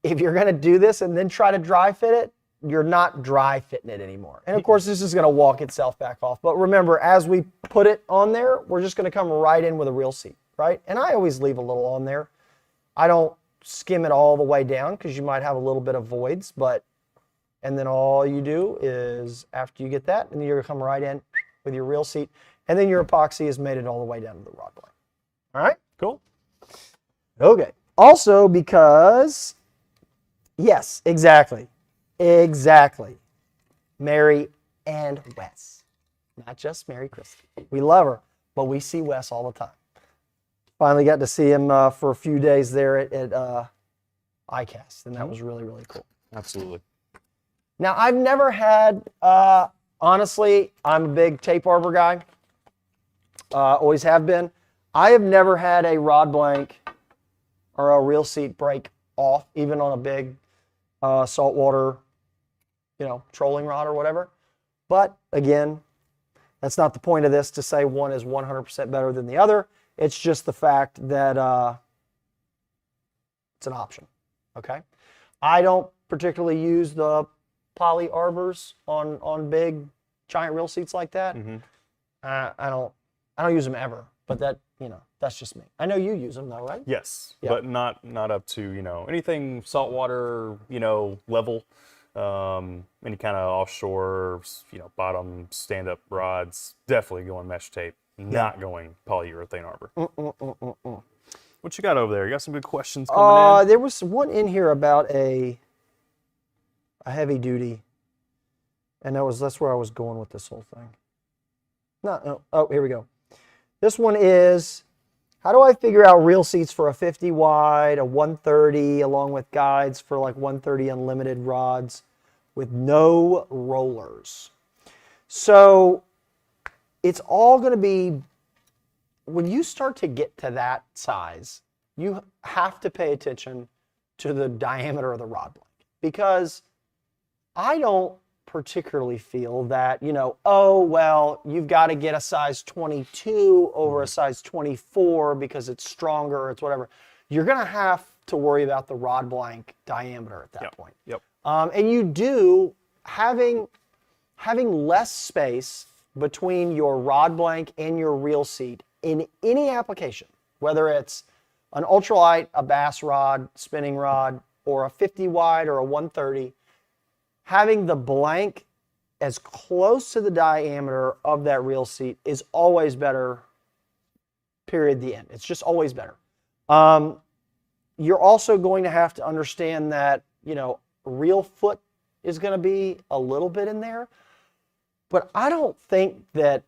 if you're going to do this and then try to dry fit it, you're not dry fitting it anymore. And of course, this is going to walk itself back off. But remember, as we put it on there, we're just going to come right in with a real seat, right? And I always leave a little on there. I don't skim it all the way down because you might have a little bit of voids, and then all you do is after you get that, and then you're going to come right in with your real seat, and then your epoxy has made it all the way down to the rod blank. All right? Cool. Okay. Also because, yes, exactly. Mary and Wes. Not just Mary Christie. We love her, but we see Wes all the time. Finally got to see him for a few days there at ICAST, and that was really, really cool. Absolutely. Now, I've never had, honestly, I'm a big tape arbor guy. Always have been. I have never had a rod blank or a reel seat break off, even on a big saltwater, you know, trolling rod or whatever. But again, that's not the point of this to say one is 100% better than the other. It's just the fact that it's an option, okay? I don't particularly use the poly arbors on big giant reel seats like that. Mm-hmm. I don't use them ever, but that, you know, that's just me. I know you use them though, right? Yes, Yeah. but not up to, you know, anything saltwater, you know, level, any kind of offshore, you know, bottom stand-up rods, definitely going mesh tape, not going polyurethane arbor. What you got over there? You got some good questions coming in? There was one in here about a heavy duty, and that's where I was going with this whole thing. No, oh, here we go. This one is, how do I figure out reel seats for a 50 wide, a 130, along with guides for like 130 unlimited rods with no rollers? So it's all going to be, when you start to get to that size, you have to pay attention to the diameter of the rod blank, because I don't particularly feel that, you know, oh, well, you've got to get a size 22 over a size 24 because it's stronger or it's whatever. You're going to have to worry about the rod blank diameter at that point. Yep. And you do, having less space between your rod blank and your reel seat in any application, whether it's an ultralight, a bass rod, spinning rod, or a 50 wide or a 130, having the blank as close to the diameter of that reel seat is always better, period, the end. It's just always better. You're also going to have to understand that, you know, reel foot is going to be a little bit in there. But I don't think that,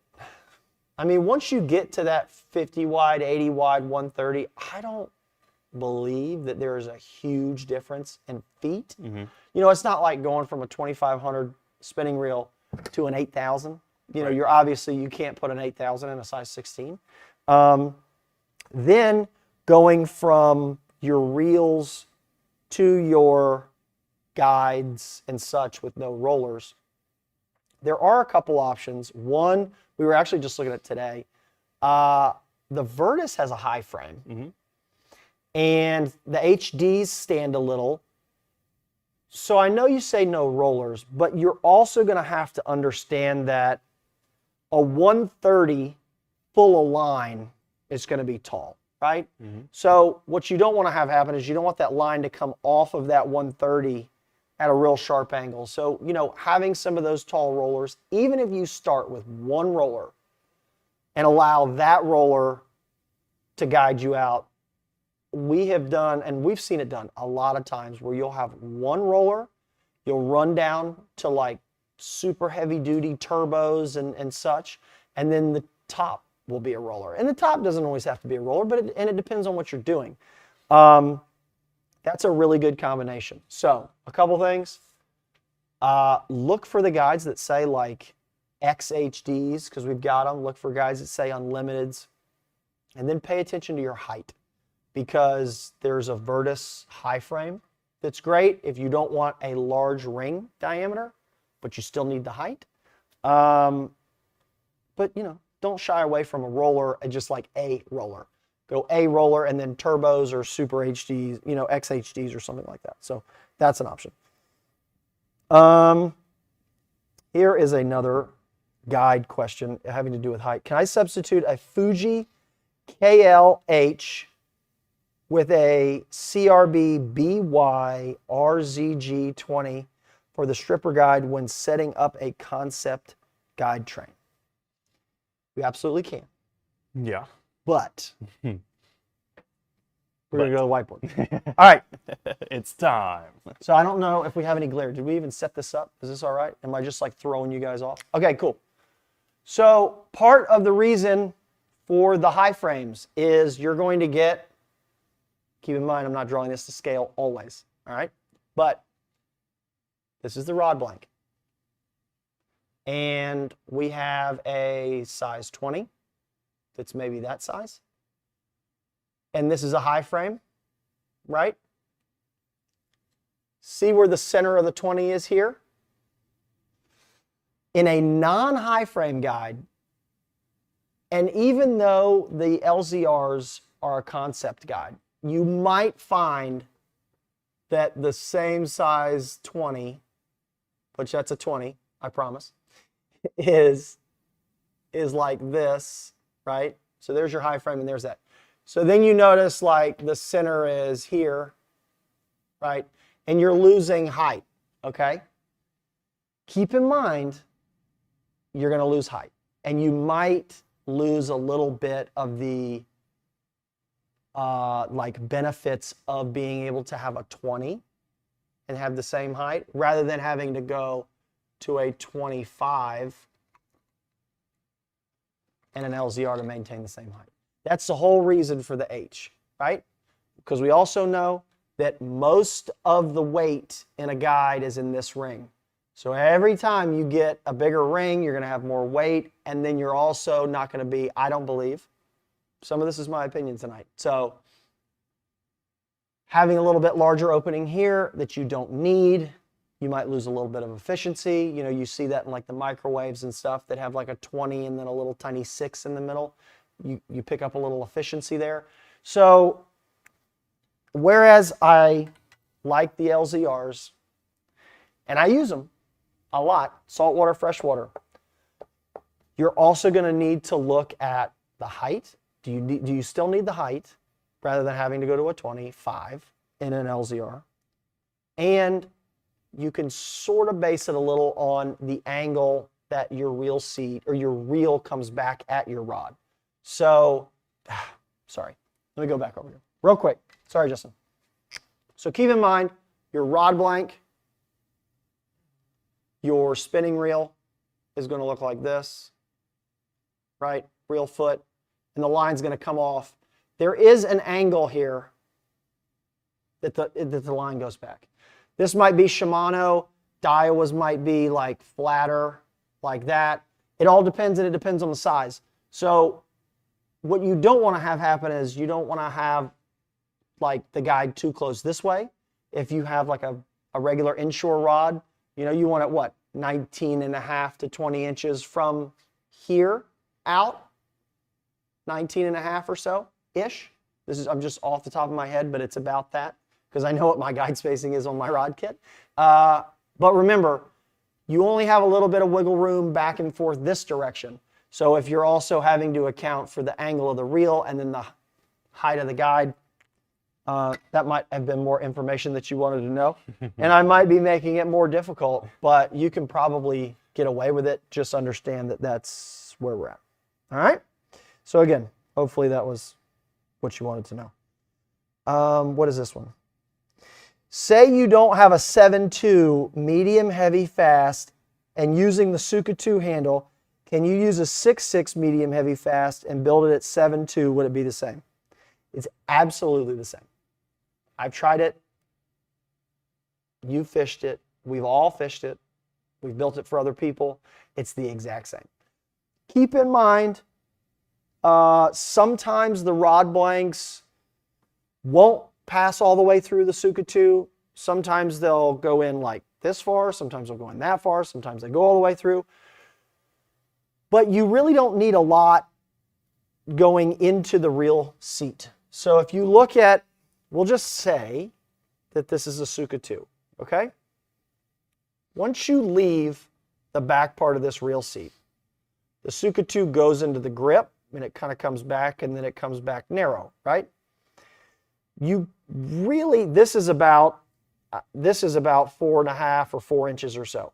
I mean, once you get to that 50 wide, 80 wide, 130, I don't believe that there is a huge difference in feet. Mm-hmm. You know, it's not like going from a 2500 spinning reel to an 8000. You know, you're obviously, you can't put an 8000 in a size 16. Then going from your reels to your guides and such with no rollers, there are a couple options. One, we were actually just looking at today. The Virtus has a high frame. Mm-hmm. And the HDs stand a little. So I know you say no rollers, but you're also going to have to understand that a 130 full of line is going to be tall, right? So what you don't want to have happen is you don't want that line to come off of that 130 at a real sharp angle. So, you know, having some of those tall rollers, even if you start with one roller and allow that roller to guide you out, we have done, and we've seen it done a lot of times, where you'll have one roller, you'll run down to like super heavy duty turbos and such, and then the top will be a roller. And the top doesn't always have to be a roller, but it depends on what you're doing. That's a really good combination. So a couple things. Look for the guides that say like XHDs, because we've got them. Look for guides that say unlimiteds. And then pay attention to your height, because there's a Vertus high frame that's great if you don't want a large ring diameter, but you still need the height. But, you know, don't shy away from a roller and just like a roller. Go a roller and then turbos or super HDs, you know, XHDs or something like that. So that's an option. Here is another guide question having to do with height. Can I substitute a Fuji KLH with a CRB BY RZG20 for the stripper guide when setting up a concept guide train? We absolutely can. Yeah. But we're going to go to the whiteboard. All right. It's time. So I don't know if we have any glare. Did we even set this up? Is this all right? Am I just like throwing you guys off? Okay, cool. So part of the reason for the high frames is you're going to get, keep in mind I'm not drawing this to scale always, all right? But this is the rod blank. And we have a size 20 that's maybe that size. And this is a high frame, right? See where the center of the 20 is here? In a non-high frame guide, and even though the LZRs are a concept guide, you might find that the same size 20, which that's a 20, I promise, is like this, right? So there's your high frame and there's that. So then you notice like the center is here, right? And you're losing height, okay? Keep in mind, you're going to lose height. And you might lose a little bit of the like benefits of being able to have a 20 and have the same height rather than having to go to a 25 and an LZR to maintain the same height. That's the whole reason for the H, right? Because we also know that most of the weight in a guide is in this ring. So every time you get a bigger ring, you're going to have more weight, and then you're also not going to be, I don't believe, some of this is my opinion tonight. So having a little bit larger opening here that you don't need, you might lose a little bit of efficiency. You know, you see that in like the microwaves and stuff that have like a 20 and then a little tiny 6 in the middle. You pick up a little efficiency there. So whereas I like the LZRs, and I use them a lot, saltwater, freshwater, you're also going to need to look at the height. Do you still need the height rather than having to go to a 25 in an LZR? And you can sort of base it a little on the angle that your reel seat or your reel comes back at your rod. So, sorry, let me go back over here real quick. Sorry, Justin. So keep in mind your rod blank, your spinning reel is going to look like this, right? Reel foot, and the line's going to come off. There is an angle here that the line goes back. This might be Shimano. Daiwas might be like flatter, like that. It all depends, and it depends on the size. So what you don't want to have happen is you don't want to have like the guide too close this way. If you have like a regular inshore rod, you know, you want it what, 19.5 to 20 inches from here out, 19.5 or so ish. This is, I'm just off the top of my head, but it's about that because I know what my guide spacing is on my rod kit. But remember, you only have a little bit of wiggle room back and forth this direction. So if you're also having to account for the angle of the reel and then the height of the guide, that might have been more information that you wanted to know. And I might be making it more difficult, but you can probably get away with it. Just understand that that's where we're at. All right? So again, hopefully that was what you wanted to know. What is this one? Say you don't have a 7.2 medium heavy fast and using the Suka 2 handle, can you use a 6.6 medium heavy fast and build it at 7.2? Would it be the same? It's absolutely the same. I've tried it. You fished it. We've all fished it. We've built it for other people. It's the exact same. Keep in mind, sometimes the rod blanks won't pass all the way through the Suka 2. Sometimes they'll go in like this far. Sometimes they'll go in that far. Sometimes they go all the way through. But you really don't need a lot going into the reel seat. So if you look at, we'll just say that this is a Suka 2, okay? Once you leave the back part of this reel seat, the Suka 2 goes into the grip and it kind of comes back and then it comes back narrow, right? You really, this is about 4.5 or 4 inches or so.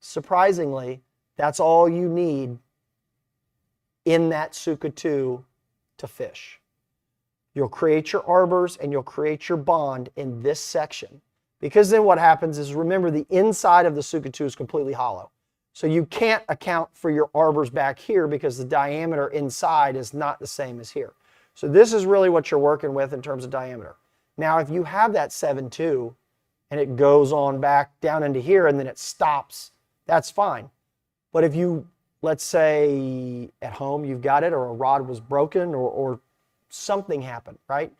Surprisingly, that's all you need in that Suka 2 to fish. You'll create your arbors and you'll create your bond in this section. Because then what happens is, remember, the inside of the Suka 2 is completely hollow. So you can't account for your arbors back here because the diameter inside is not the same as here. So this is really what you're working with in terms of diameter. Now, if you have that 7.2 and it goes on back down into here and then it stops, that's fine. But if you, let's say at home you've got it, or a rod was broken, or something happened, right?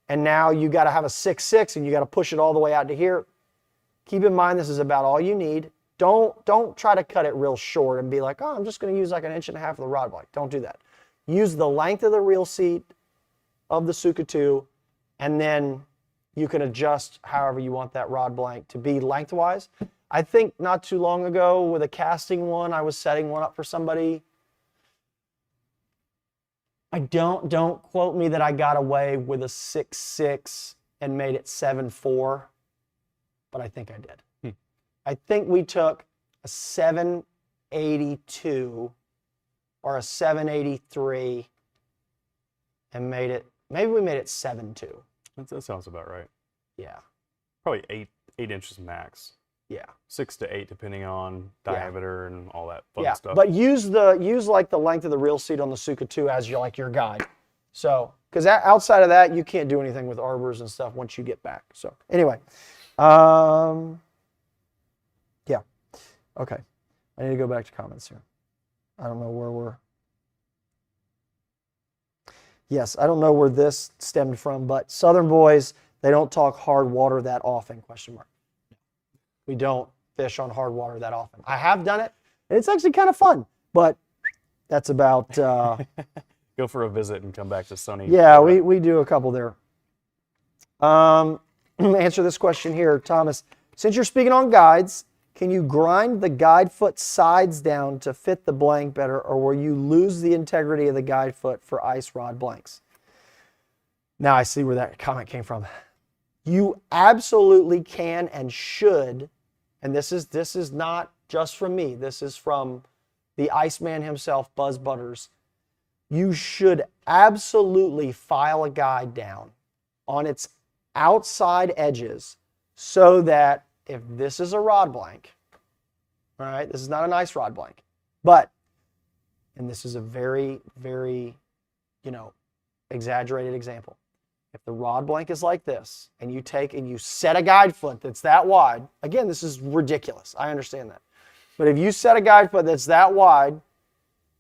And now you got to have a 6.6 and you got to push it all the way out to here. Keep in mind, this is about all you need. Don't try to cut it real short and be like, oh, I'm just going to use like 1.5 inches of the rod blank. Don't do that. Use the length of the reel seat of the Suka 2, and then you can adjust however you want that rod blank to be lengthwise. I think not too long ago with a casting one, I was setting one up for somebody. Don't quote me that I got away with a 6.6 and made it 7.4, but I think I did. I think we took a 782 or a 783 and made it, maybe we made it 7.2. That sounds about right. Yeah. Probably 8 inches max. Yeah. 6 to 8 depending on diameter and all that fun Yeah, stuff. but use like the length of the reel seat on the Suka 2 as your guide. So, because outside of that, you can't do anything with arbors and stuff once you get back. So anyway, yeah, okay. I need to go back to comments here. I don't know where we're. Yes, I don't know where this stemmed from, but Southern boys, they don't talk hard water that often, question mark. We don't fish on hard water that often. I have done it, and it's actually kind of fun, but that's about... Go for a visit and come back to sunny. Yeah, we do a couple there. Answer this question here, Thomas. Since you're speaking on guides, can you grind the guide foot sides down to fit the blank better, or will you lose the integrity of the guide foot for ice rod blanks? Now I see where that comment came from. You absolutely can and should, and this is not just from me, this is from the Iceman himself, Buzz Butters. You should absolutely file a guide down on its outside edges so that if this is a rod blank, all right, this is not a nice rod blank, but, and this is a very, very, exaggerated example. If the rod blank is like this, and you take and you set a guide foot that's that wide, again, this is ridiculous. I understand that. But if you set a guide foot that's that wide,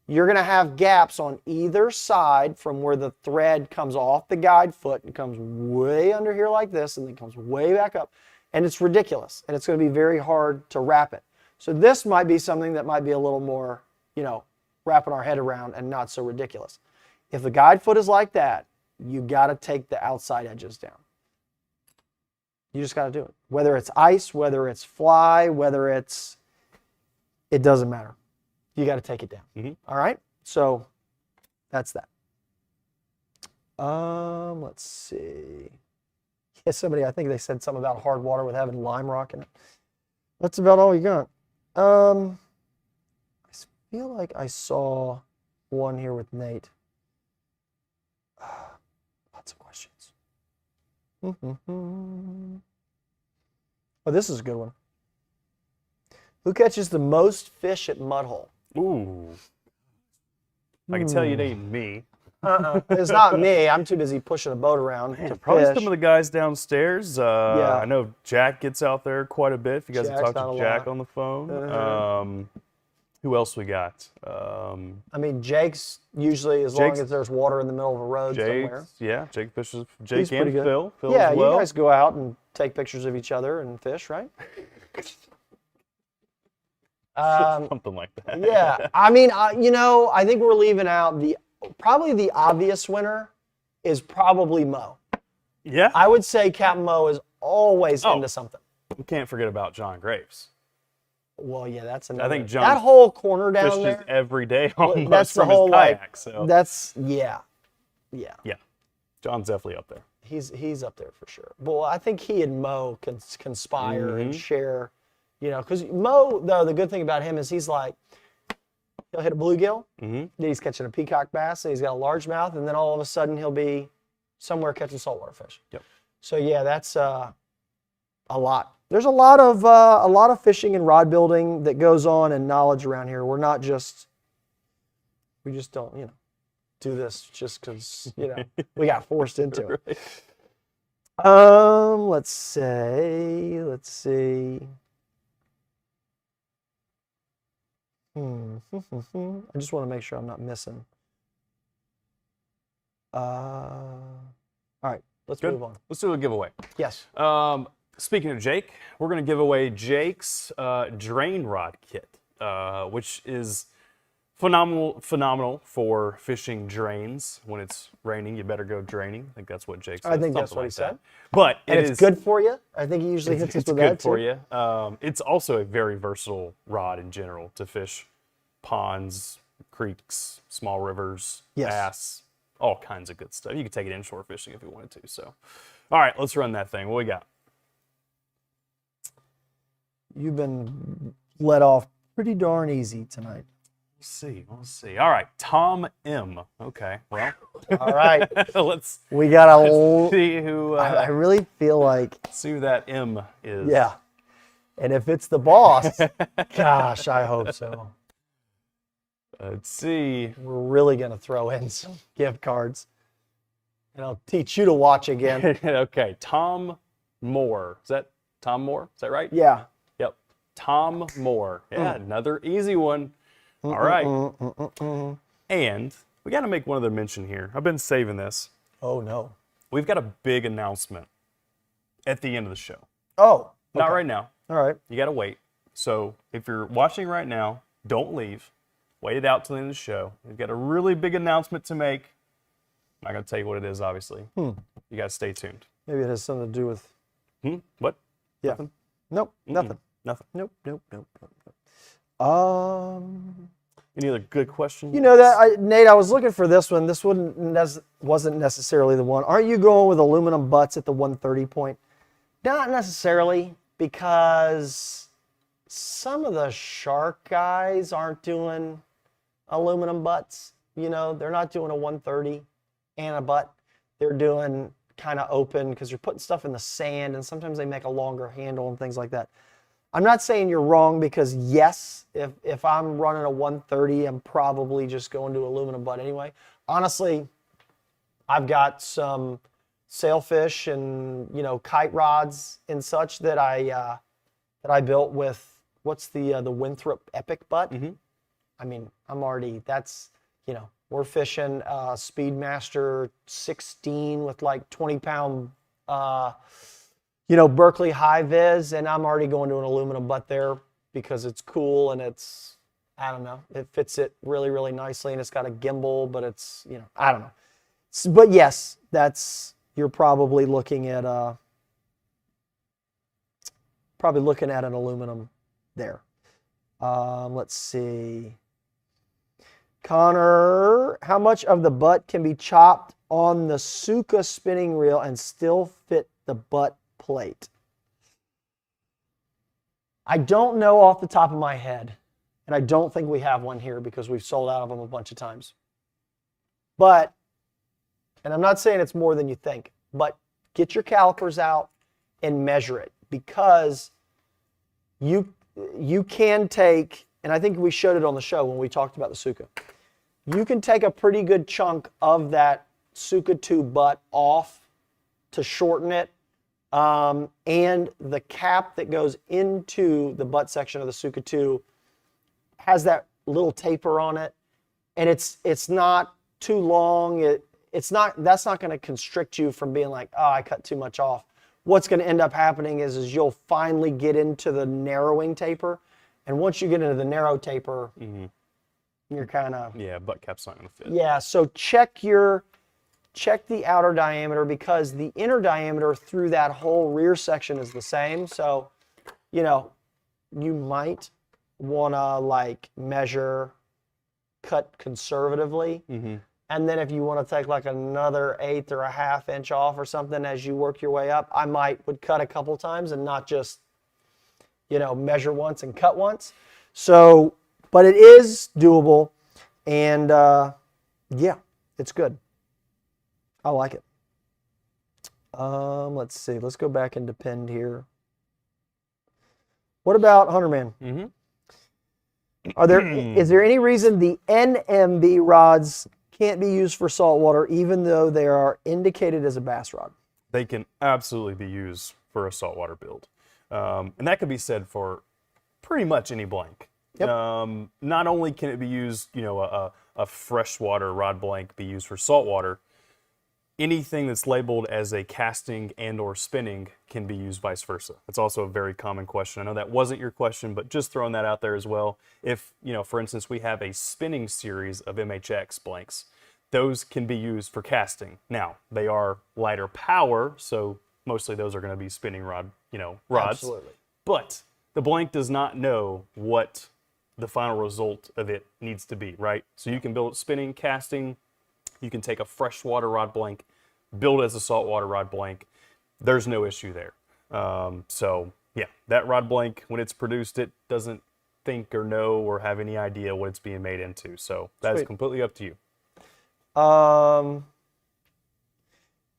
you're going to have gaps on either side from where the thread comes off the guide foot and comes way under here like this, and then comes way back up. And it's ridiculous, and it's going to be very hard to wrap it. So this might be something that might be a little more, wrapping our head around and not so ridiculous. If the guide foot is like that, you got to take the outside edges down. You just got to do it. Whether it's ice, whether it's fly, it doesn't matter. You got to take it down. Mm-hmm. All right? So that's that. Let's see. Yeah, somebody, I think they said something about hard water with having lime rock in it. That's about all you got. I feel like I saw one here with Nate. Lots of questions. Oh, this is a good one. Who catches the most fish at Mudhole? Ooh. I can tell you it ain't me. It's not me. I'm too busy pushing a boat around to Probably fish. some of the guys downstairs. Yeah. I know Jack gets out there quite a bit. If you guys have Jack's talked out to a Jack lot. on the phone. Who else we got? I mean, Jake's usually, as long as there's water in the middle of a road somewhere. Yeah, Jake fishes. He's Jake pretty and good. Phil. Phil Yeah, as well. you guys go out and take pictures of each other and fish, right? Something like that. Yeah, I mean, I think we're leaving out probably the obvious winner is probably Mo. Yeah. I would say Captain Mo is always into something. We can't forget about John Graves. Well, yeah, that's another. I think John that whole corner down fishes there. every day almost That's the from whole his kayak. So yeah. John's definitely up there. He's up there for sure. But I think he and Mo can conspire and share, because Mo, though, the good thing about him is he'll hit a bluegill, then he's catching a peacock bass, and he's got a largemouth, and then all of a sudden he'll be somewhere catching saltwater fish. Yep. So yeah, that's a lot. There's a lot of fishing and rod building that goes on and knowledge around here. We just don't, do this just because, we got forced into it. Right. Let's see. I just want to make sure I'm not missing. All right, let's Good. move on. Let's do a giveaway. Yes. Speaking of Jake, we're going to give away Jake's drain rod kit, which is phenomenal for fishing drains. When it's raining, you better go draining. I think that's what Jake said. I think that's something what he like said. that. But It's good for you. I think he usually hits us it's with good that for too. you. It's also a very versatile rod in general to fish ponds, creeks, small rivers, bass, all kinds of good stuff. You could take it inshore fishing if you wanted to. So, all right, let's run that thing. What we got? You've been let off pretty darn easy tonight. We'll see. All right, Tom M. Okay, well. All right. let's See who. I really feel like. See who that M is. Yeah. And if it's the boss, gosh, I hope so. Let's see. We're really going to throw in some gift cards. And I'll teach you to watch again. Okay, Tom Moore. Is that Tom Moore? Is that right? Yeah. Yep. Tom Moore. Yeah, another easy one. All right. And we got to make one other mention here. I've been saving this. Oh, no. We've got a big announcement at the end of the show. Oh. Not right now. All right. You got to wait. So if you're watching right now, don't leave. Wait it out till the end of the show. We've got a really big announcement to make. I'm not going to tell you what it is, obviously. You got to stay tuned. Maybe it has something to do with. What? Yeah. Nothing? Nope. Nothing. Nothing. Nope. Any other good questions? Nate, I was looking for this one. This wasn't necessarily the one. Aren't you going with aluminum butts at the 130 point? Not necessarily, because some of the shark guys aren't doing aluminum butts. They're not doing a 130 and a butt. They're doing kind of open because you're putting stuff in the sand, and sometimes they make a longer handle and things like that. I'm not saying you're wrong, because yes, if I'm running a 130, I'm probably just going to aluminum butt anyway. Honestly, I've got some sailfish and kite rods and such that I built with what's the Winthrop Epic butt. I mean, we're fishing Speedmaster 16 with like 20-pound Berkeley high vis, and I'm already going to an aluminum butt there because it's cool and it fits it really, really nicely, and it's got a gimbal, but it's, I don't know. But yes, you're probably looking at probably looking at an aluminum there. Let's see. Connor, how much of the butt can be chopped on the Suka spinning reel and still fit the butt plate? I don't know off the top of my head, and I don't think we have one here because we've sold out of them a bunch of times. But, and I'm not saying it's more than you think, but get your calipers out and measure it, because you can take, and I think we showed it on the show when we talked about the Suka, you can take a pretty good chunk of that Suka 2 butt off to shorten it. And the cap that goes into the butt section of the Suka 2 has that little taper on it, and it's not too long. That's not going to constrict you from being like, oh, I cut too much off. What's going to end up happening is you'll finally get into the narrowing taper, and once you get into the narrow taper, you're kind of, yeah, butt cap's not going to fit. Yeah, so check the outer diameter, because the inner diameter through that whole rear section is the same. So, you might want to like measure, cut conservatively. And then if you want to take like another 1/8 or a 1/2 inch off or something as you work your way up, I would cut a couple times and not just, measure once and cut once. So, but it is doable, and yeah, it's good. I like it. Let's see. Let's go back into pinned here. What about Hunterman? Is there any reason the NMB rods can't be used for saltwater, even though they are indicated as a bass rod? They can absolutely be used for a saltwater build. And that could be said for pretty much any blank. Yep. Not only can it be used, a freshwater rod blank be used for saltwater, anything that's labeled as a casting and or spinning can be used vice versa. That's also a very common question. I know that wasn't your question, but just throwing that out there as well. If, for instance, we have a spinning series of MHX blanks, those can be used for casting. Now, they are lighter power, so mostly those are going to be spinning rod, rods. Absolutely. But the blank does not know what the final result of it needs to be, right? So you can build spinning, casting. You can take a freshwater rod blank, build it as a saltwater rod blank. There's no issue there. So yeah, that rod blank, when it's produced, it doesn't think or know or have any idea what it's being made into. So that's completely up to you.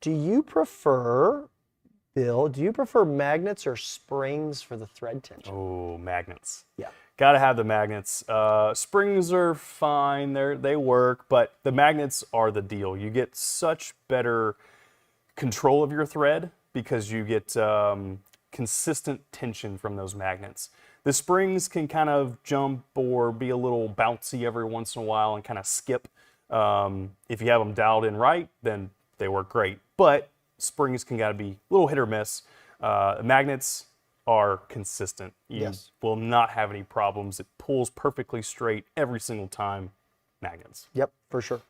Do you prefer, Bill, magnets or springs for the thread tension? Oh, magnets. Yeah. Got to have the magnets. Springs are fine, they work, but the magnets are the deal. You get such better control of your thread because you get consistent tension from those magnets. The springs can kind of jump or be a little bouncy every once in a while and kind of skip. If you have them dialed in right, then they work great. But springs can gotta be a little hit or miss. Magnets are consistent. You will not have any problems. It pulls perfectly straight every single time. Magnets. Yep, for sure.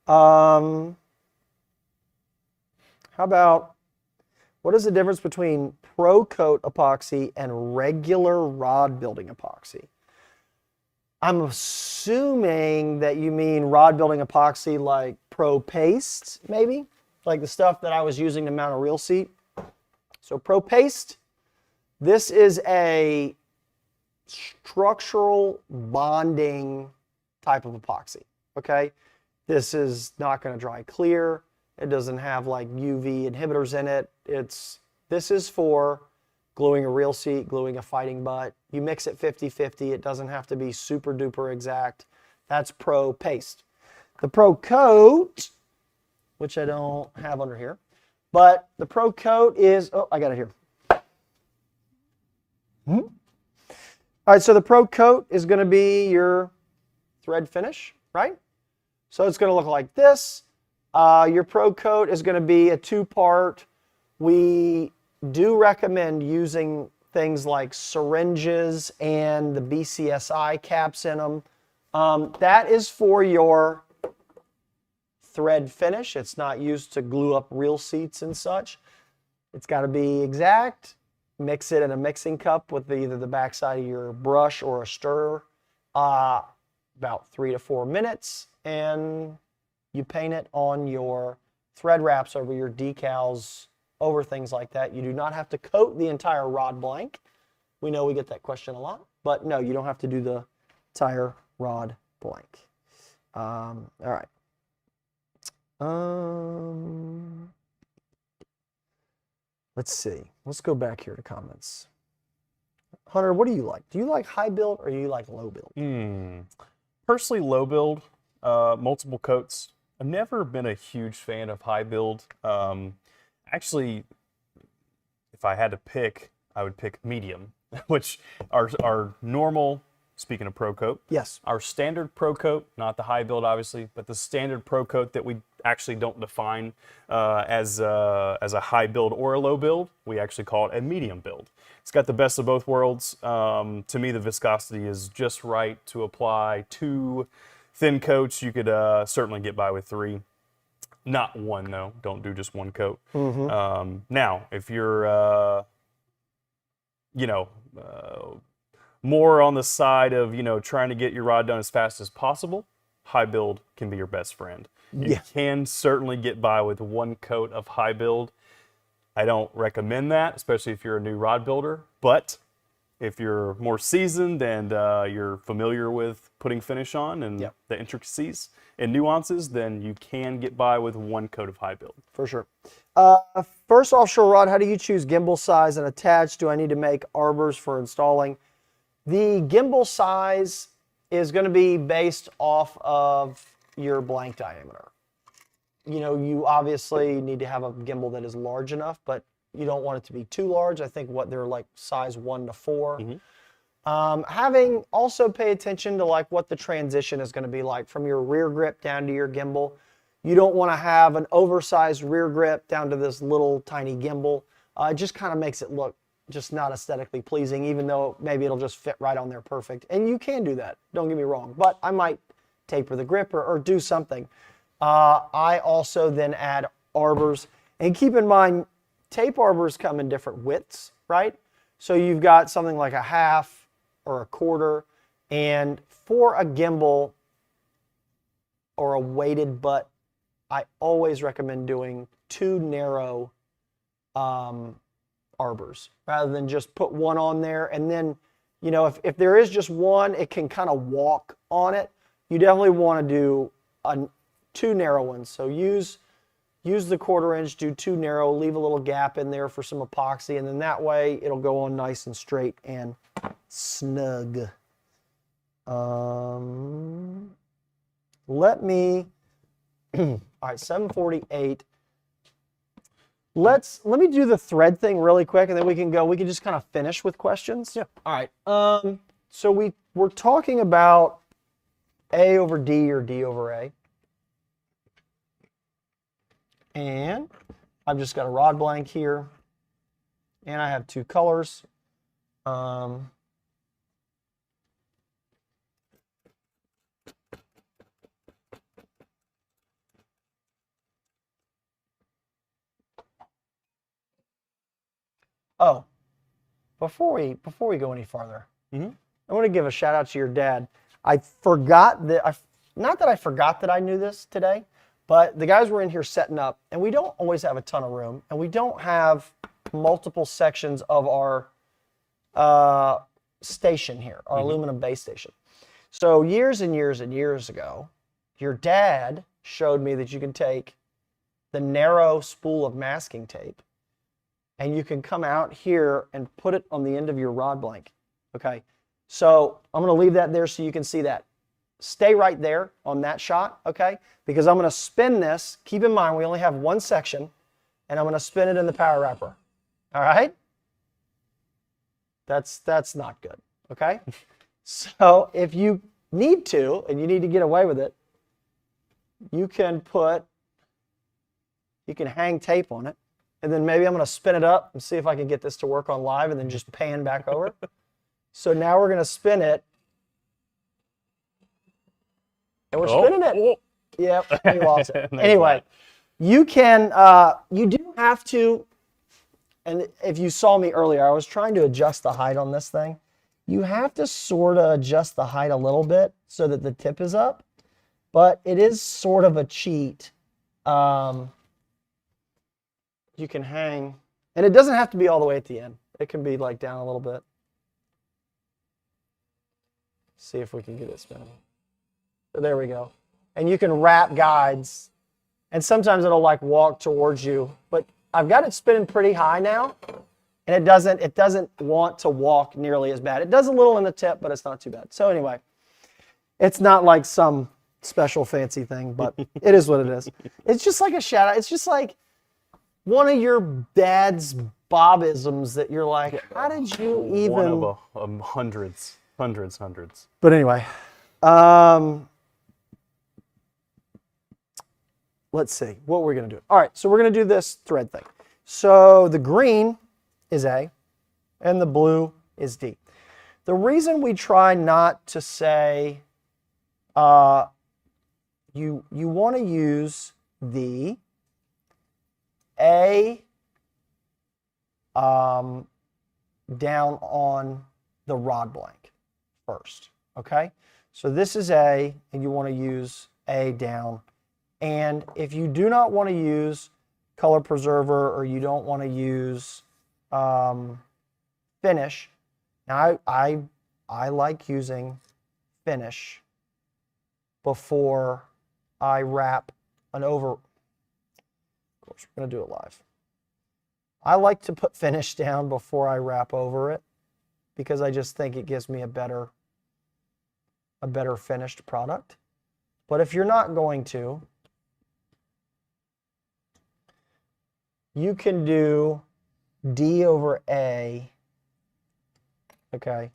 How about, what is the difference between Pro Coat epoxy and regular rod building epoxy? I'm assuming that you mean rod building epoxy like Pro Paste, maybe? Like the stuff that I was using to mount a reel seat. So Pro Paste, this is a structural bonding type of epoxy, okay? This is not going to dry clear. It doesn't have like UV inhibitors in it. This is for gluing a reel seat, gluing a fighting butt. You mix it 50-50. It doesn't have to be super duper exact. That's Pro Paste. The Pro Coat, which I don't have under here, but the Pro Coat is, oh, I got it here. All right, so the Pro Coat is going to be your thread finish, right? So it's going to look like this. Your Pro Coat is going to be a 2-part. We do recommend using things like syringes and the BCSI caps in them. That is for your thread finish. It's not used to glue up reel seats and such. It's got to be exact. mix it in a mixing cup with either the backside of your brush or a stirrer, about 3 to 4 minutes, and you paint it on your thread wraps over your decals, over things like that. You do not have to coat the entire rod blank. We know we get that question a lot, but no, you don't have to do the entire rod blank. All right. Let's see. Let's go back here to comments. Hunter, what do you like? Do you like high build or do you like low build? Personally, low build, multiple coats. I've never been a huge fan of high build. Actually, if I had to pick, I would pick medium, which are normal. Speaking of Pro Coat, Yes. our standard Pro Coat, not the high build obviously, but the standard Pro Coat that we actually don't define as a high build or a low build, we actually call it a medium build. It's got the best of both worlds. To me, the viscosity is just right to apply 2 thin coats. You could certainly get by with 3. Not 1 though. Don't do just 1 coat. Now, if you're, more on the side of, trying to get your rod done as fast as possible, high build can be your best friend. You can certainly get by with 1 coat of high build. I don't recommend that, especially if you're a new rod builder. But if you're more seasoned and you're familiar with putting finish on and the intricacies and nuances, then you can get by with 1 coat of high build. For sure. First offshore rod, how do you choose gimbal size and attach? Do I need to make arbors for installing? The gimbal size is going to be based off of your blank diameter. You obviously need to have a gimbal that is large enough, but you don't want it to be too large. I think they're like size 1 to 4. Having also pay attention to like what the transition is going to be like from your rear grip down to your gimbal. You don't want to have an oversized rear grip down to this little tiny gimbal. It just kind of makes it look just not aesthetically pleasing, even though maybe it'll just fit right on there perfect. And you can do that, don't get me wrong, but I might taper the grip or do something. I also then add arbors, and keep in mind, tape arbors come in different widths, right? So you've got something like a half or a quarter, and for a gimbal or a weighted butt, I always recommend doing 2 narrow arbors rather than just put 1 on there. And then, if there is just 1, it can kind of walk on it. You definitely want to do 2 narrow ones. So use the 1/4 inch, do 2 narrow, leave a little gap in there for some epoxy, and then that way it'll go on nice and straight and snug. Let me, all right, 748. Let me do the thread thing really quick, and then we can just kind of finish with questions. Yeah. All right. So we're talking about A over D or D over A. And I've just got a rod blank here, and I have 2 colors. Oh, before we go any farther, I want to give a shout out to your dad. I forgot that not that I forgot that I knew this today, but the guys were in here setting up, and we don't always have a ton of room, and we don't have multiple sections of our station here, our aluminum base station. So years and years and years ago, your dad showed me that you can take the narrow spool of masking tape, and you can come out here and put it on the end of your rod blank. Okay, so I'm going to leave that there so you can see that. Stay right there on that shot, okay? Because I'm going to spin this. Keep in mind, we only have 1 section, and I'm going to spin it in the power wrapper. All right? That's not good, okay? So if you need to, and you need to get away with it, you can hang tape on it, and then maybe I'm going to spin it up and see if I can get this to work on live, and then just pan back over. So now we're going to spin it. And we're spinning it. Yep, we lost it. Anyway, you do have to and if you saw me earlier, I was trying to adjust the height on this thing. You have to sort of adjust the height a little bit so that the tip is up, but it is sort of a cheat. You can hang, and it doesn't have to be all the way at the end. It can be like down a little bit. See if we can get it spinning. So there we go. And you can wrap guides, and sometimes it'll like walk towards you, but I've got it spinning pretty high now, and it doesn't want to walk nearly as bad. It does a little in the tip, but it's not too bad. So anyway, it's not like some special fancy thing, but it is what it is. It's just like a shout out. It's just like one of your dad's Bobisms that you're like, how did you even? One of hundreds. But anyway, let's see what we're going to do. All right, so we're going to do this thread thing. So the green is A, and the blue is D. The reason we try not to say you want to use the A down on the rod blank first, okay? So this is A, and you want to use A down. And if you do not want to use color preserver, or you don't want to use finish, now I like using finish before I wrap an over. Of course, we're going to do it live. I like to put finish down before I wrap over it, because I just think it gives me a better finished product. But if you're not going to, you can do D over A, okay,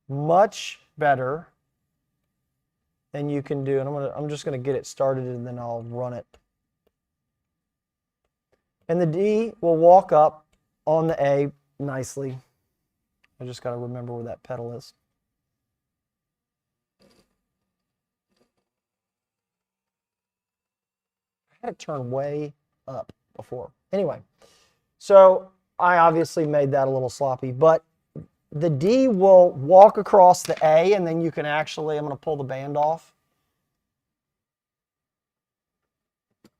much better than you can do. And I'm just gonna get it started, and then I'll run it. And the D will walk up on the A nicely. I just got to remember where that pedal is. I had it turn way up before. Anyway, so I obviously made that a little sloppy, but the D will walk across the A, and then you can actually, I'm going to pull the band off.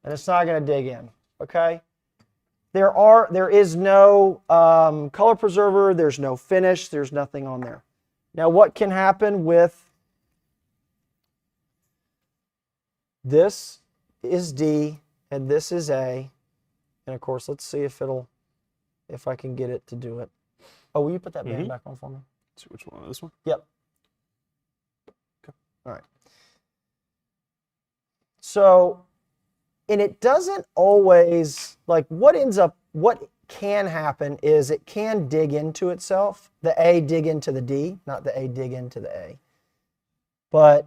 And it's not going to dig in, okay? There is no color preserver, there's no finish, there's nothing on there. Now what can happen with this is D and this is A, and of course let's see if I can get it to do it. Oh, will you put that band back on for me? Let's see which one, this one? Yep. Okay. All right. So, and it doesn't always, like what can happen is it can dig into itself. The A dig into the D, not the A dig into the A. But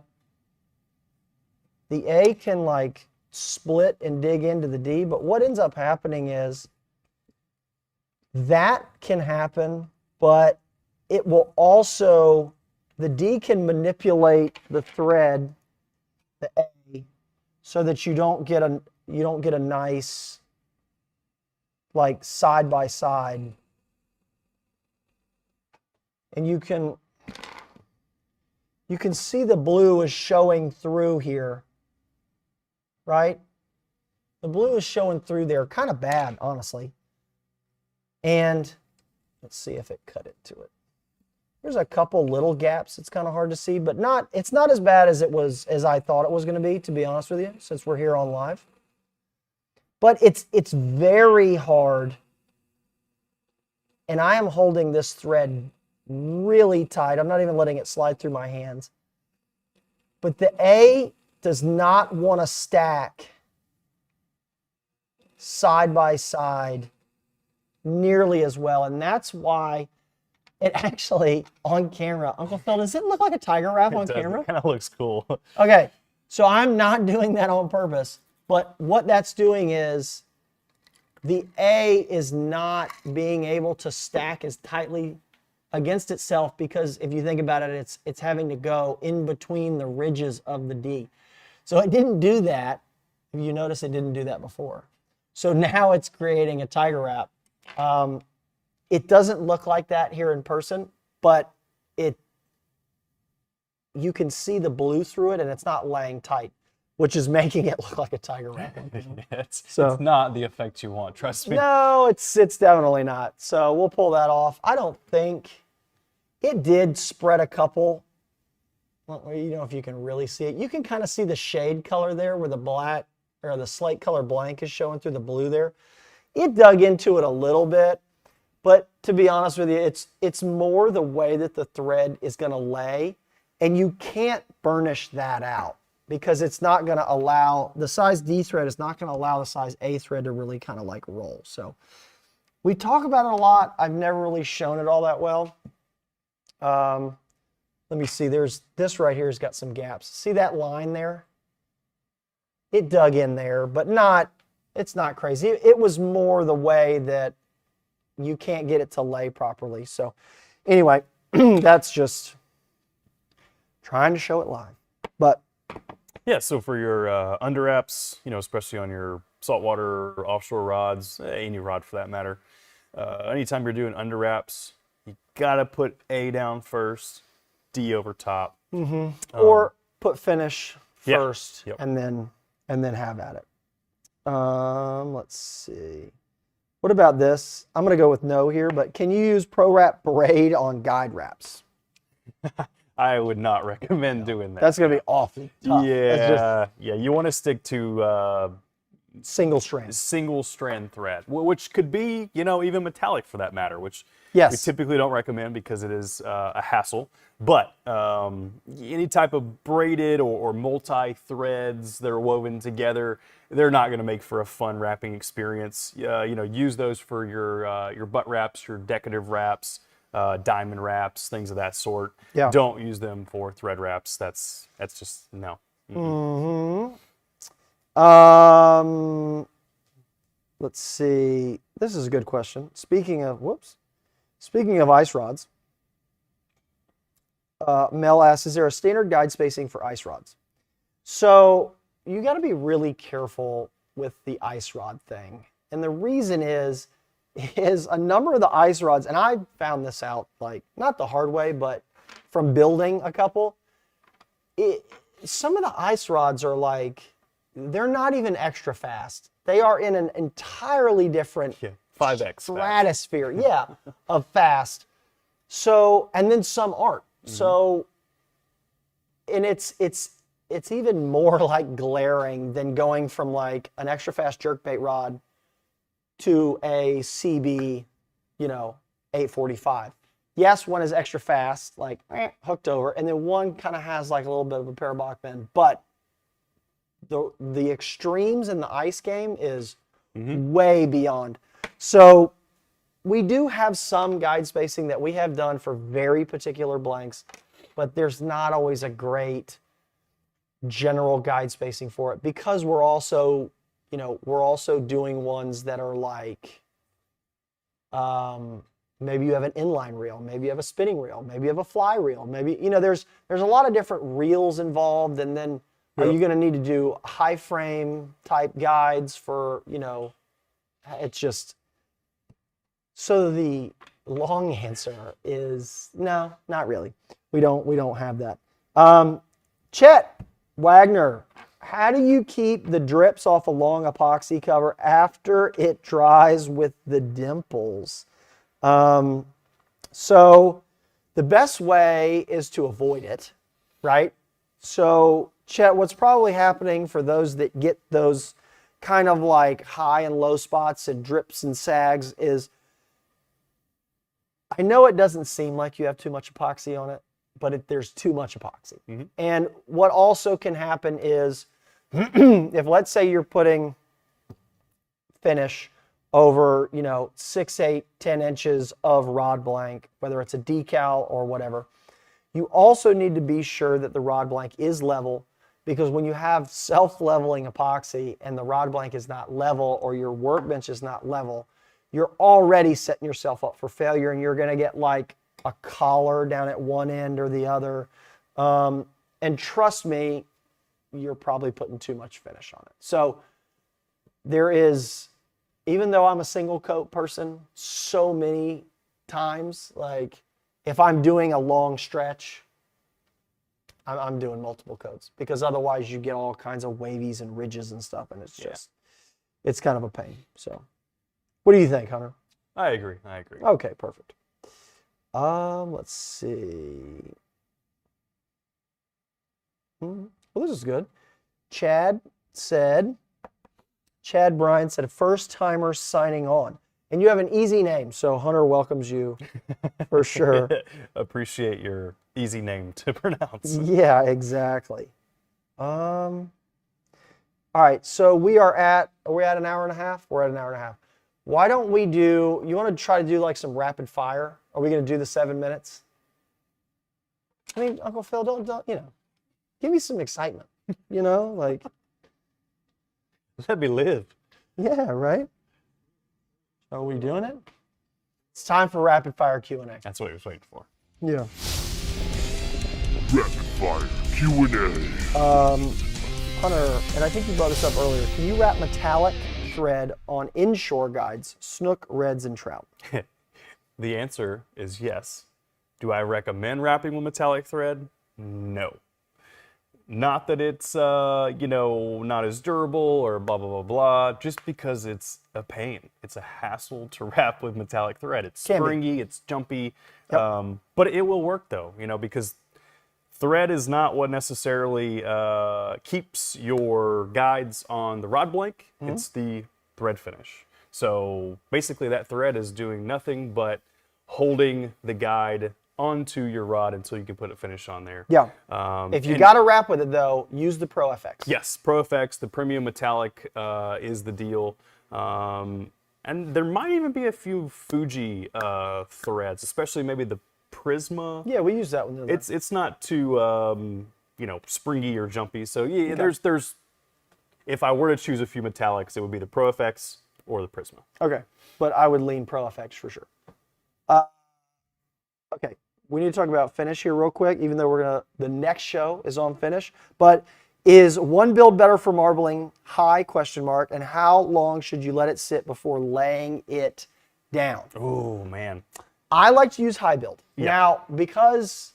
the A can like split and dig into the D, but what ends up happening is that can happen, but it will also, the D can manipulate the thread, the A, so that you don't get a nice like side by side. And you can see the blue is showing through here, right? The blue is showing through there, kind of bad, honestly. And let's see if it cut it to it. There's a couple little gaps. It's kind of hard to see, but it's not as bad as I thought it was going to be honest with you, since we're here on live. But it's very hard. And I am holding this thread really tight. I'm not even letting it slide through my hands. But the A does not want to stack side by side nearly as well. And that's why it actually, on camera, Uncle Phil, does it look like a tiger wrap on camera? It kind of looks cool. Okay, so I'm not doing that on purpose. But what that's doing is the A is not being able to stack as tightly against itself, because if you think about it, it's having to go in between the ridges of the D. So it didn't do that. If you notice, it didn't do that before. So now it's creating a tiger wrap It doesn't look like that here in person, but you can see the blue through it, and it's not laying tight, which is making it look like a tiger wrap. It's not the effect you want, trust me. No, it's definitely not. So we'll pull that off. I don't think it did spread a couple. Well, you know, if you can really see it, you can kind of see the shade color there where the black or the slate color blank is showing through the blue there. It dug into it a little bit, but to be honest with you, it's more the way that the thread is going to lay, and you can't burnish that out because it's not going to allow, the size D thread is not going to allow the size A thread to really kind of like roll. So we talk about it a lot. I've never really shown it all that well. Let me see, this right here has got some gaps. See that line there? It dug in there, but it's not crazy. It was more the way that you can't get it to lay properly. So anyway, that's just trying to show it live. But yeah, so for your under wraps, you know, especially on your saltwater or offshore rods, any rod for that matter, anytime you're doing under wraps, you gotta put A down first, D over top. Or put finish Yeah. first, Yep. and then have at it. Let's see. What about this? I'm gonna go with no here, but can you use Pro Wrap braid on guide wraps? I would not recommend doing that. That's gonna be awfully tough. That's Yeah, you want to stick to just single strand. single strand thread, which could be, you know, even metallic for that matter, which Yes. we typically don't recommend because it is a hassle. But any type of braided or multi-threads that are woven together, they're not going to make for a fun wrapping experience. You know, use those for your butt wraps, your decorative wraps, diamond wraps, things of that sort. Yeah. Don't use them for thread wraps. That's just no. Let's see. This is a good question. Speaking of ice rods, Mel asks, is there a standard guide spacing for ice rods? So you got to be really careful with the ice rod thing. And the reason is a number of the ice rods, and I found this out, like, not the hard way, but from building a couple, some of the ice rods are like, they're not even extra fast. They are in an entirely different 5x stratosphere, of fast. So, and then some aren't. So, and it's even more like glaring than going from like an extra fast jerkbait rod to a CB, 845. Yes, one is extra fast, like hooked over, and then one kind of has like a little bit of a parabolic bend. But the extremes in the ice game is way beyond. So we do have some guide spacing that we have done for very particular blanks, but there's not always a great general guide spacing for it because we're also doing ones that are like, maybe you have an inline reel, maybe you have a spinning reel, maybe you have a fly reel, maybe, there's a lot of different reels involved, and then are you going to need to do high frame type guides for, it's just, so the long answer is no, not really. We don't have that. Chet Wagner, how do you keep the drips off a long epoxy cover after it dries with the dimples? So the best way is to avoid it, right? So Chet, what's probably happening for those that get those kind of like high and low spots and drips and sags is, I know it doesn't seem like you have too much epoxy on it, but there's too much epoxy. And what also can happen is, if let's say you're putting finish over, 6, 8, 10 inches of rod blank, whether it's a decal or whatever, you also need to be sure that the rod blank is level, because when you have self-leveling epoxy and the rod blank is not level or your workbench is not level, you're already setting yourself up for failure, and you're going to get like a collar down at one end or the other. And trust me, you're probably putting too much finish on it. So there is even though I'm a single coat person, so many times, like if I'm doing a long stretch, I'm doing multiple coats, because otherwise you get all kinds of wavies and ridges and stuff, and it's just, it's kind of a pain. So what do you think, Hunter? I agree. Okay, perfect. Let's see. Well, this is good. Chad Bryan said, first timer signing on. And you have an easy name, so Hunter welcomes you for sure. Appreciate your easy name to pronounce. Yeah, exactly. All right, so are we at an hour and a half? We're at an hour and a half. Why don't we do, you want to try to do like some rapid fire? Are we going to do the 7 minutes? I mean, Uncle Phil, don't, give me some excitement, like. Let me live. Yeah, right? Are we doing it? It's time for rapid fire Q&A. That's what he was waiting for. Yeah. Rapid fire Q&A. Hunter, and I think you brought this up earlier, can you wrap metallic thread on inshore guides, snook, reds, and trout? The answer is yes. Do I recommend wrapping with metallic thread? No. Not that it's, not as durable or blah, blah, blah, blah, just because it's a pain. It's a hassle to wrap with metallic thread. It's springy, it's jumpy, but it will work though, because thread is not what necessarily keeps your guides on the rod blank. It's the thread finish. So basically that thread is doing nothing but holding the guide onto your rod until you can put a finish on there. Yeah. If you got to wrap with it though, use the Pro FX. Yes, Pro FX, the premium metallic is the deal. And there might even be a few Fuji threads, especially maybe the Prisma. Yeah, we use that one. It's not too springy or jumpy. So yeah, there's if I were to choose a few metallics, it would be the Pro FX or the Prisma. Okay, but I would lean Pro FX for sure. Okay, we need to talk about finish here real quick, even though the next show is on finish. But is one build better for marbling? High ? And how long should you let it sit before laying it down? Oh man. I like to use high build. Yeah. Now, because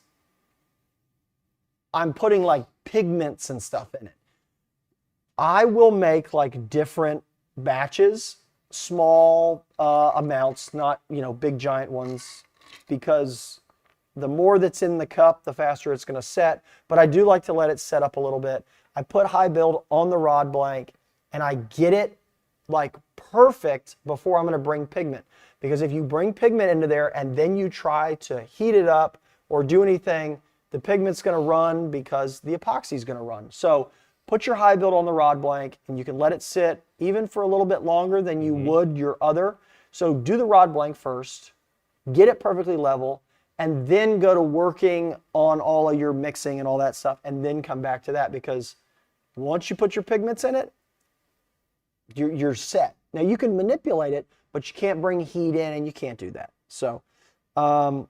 I'm putting like pigments and stuff in it, I will make like different batches, small amounts, not, big giant ones, because the more that's in the cup, the faster it's going to set. But I do like to let it set up a little bit. I put high build on the rod blank, and I get it like perfect before I'm going to bring pigment. Because if you bring pigment into there and then you try to heat it up or do anything, the pigment's going to run because the epoxy is going to run. So put your high build on the rod blank, and you can let it sit even for a little bit longer than you would your other. So do the rod blank first, get it perfectly level, and then go to working on all of your mixing and all that stuff, and then come back to that, because once you put your pigments in it, you're set. Now you can manipulate it, but you can't bring heat in, and you can't do that. So how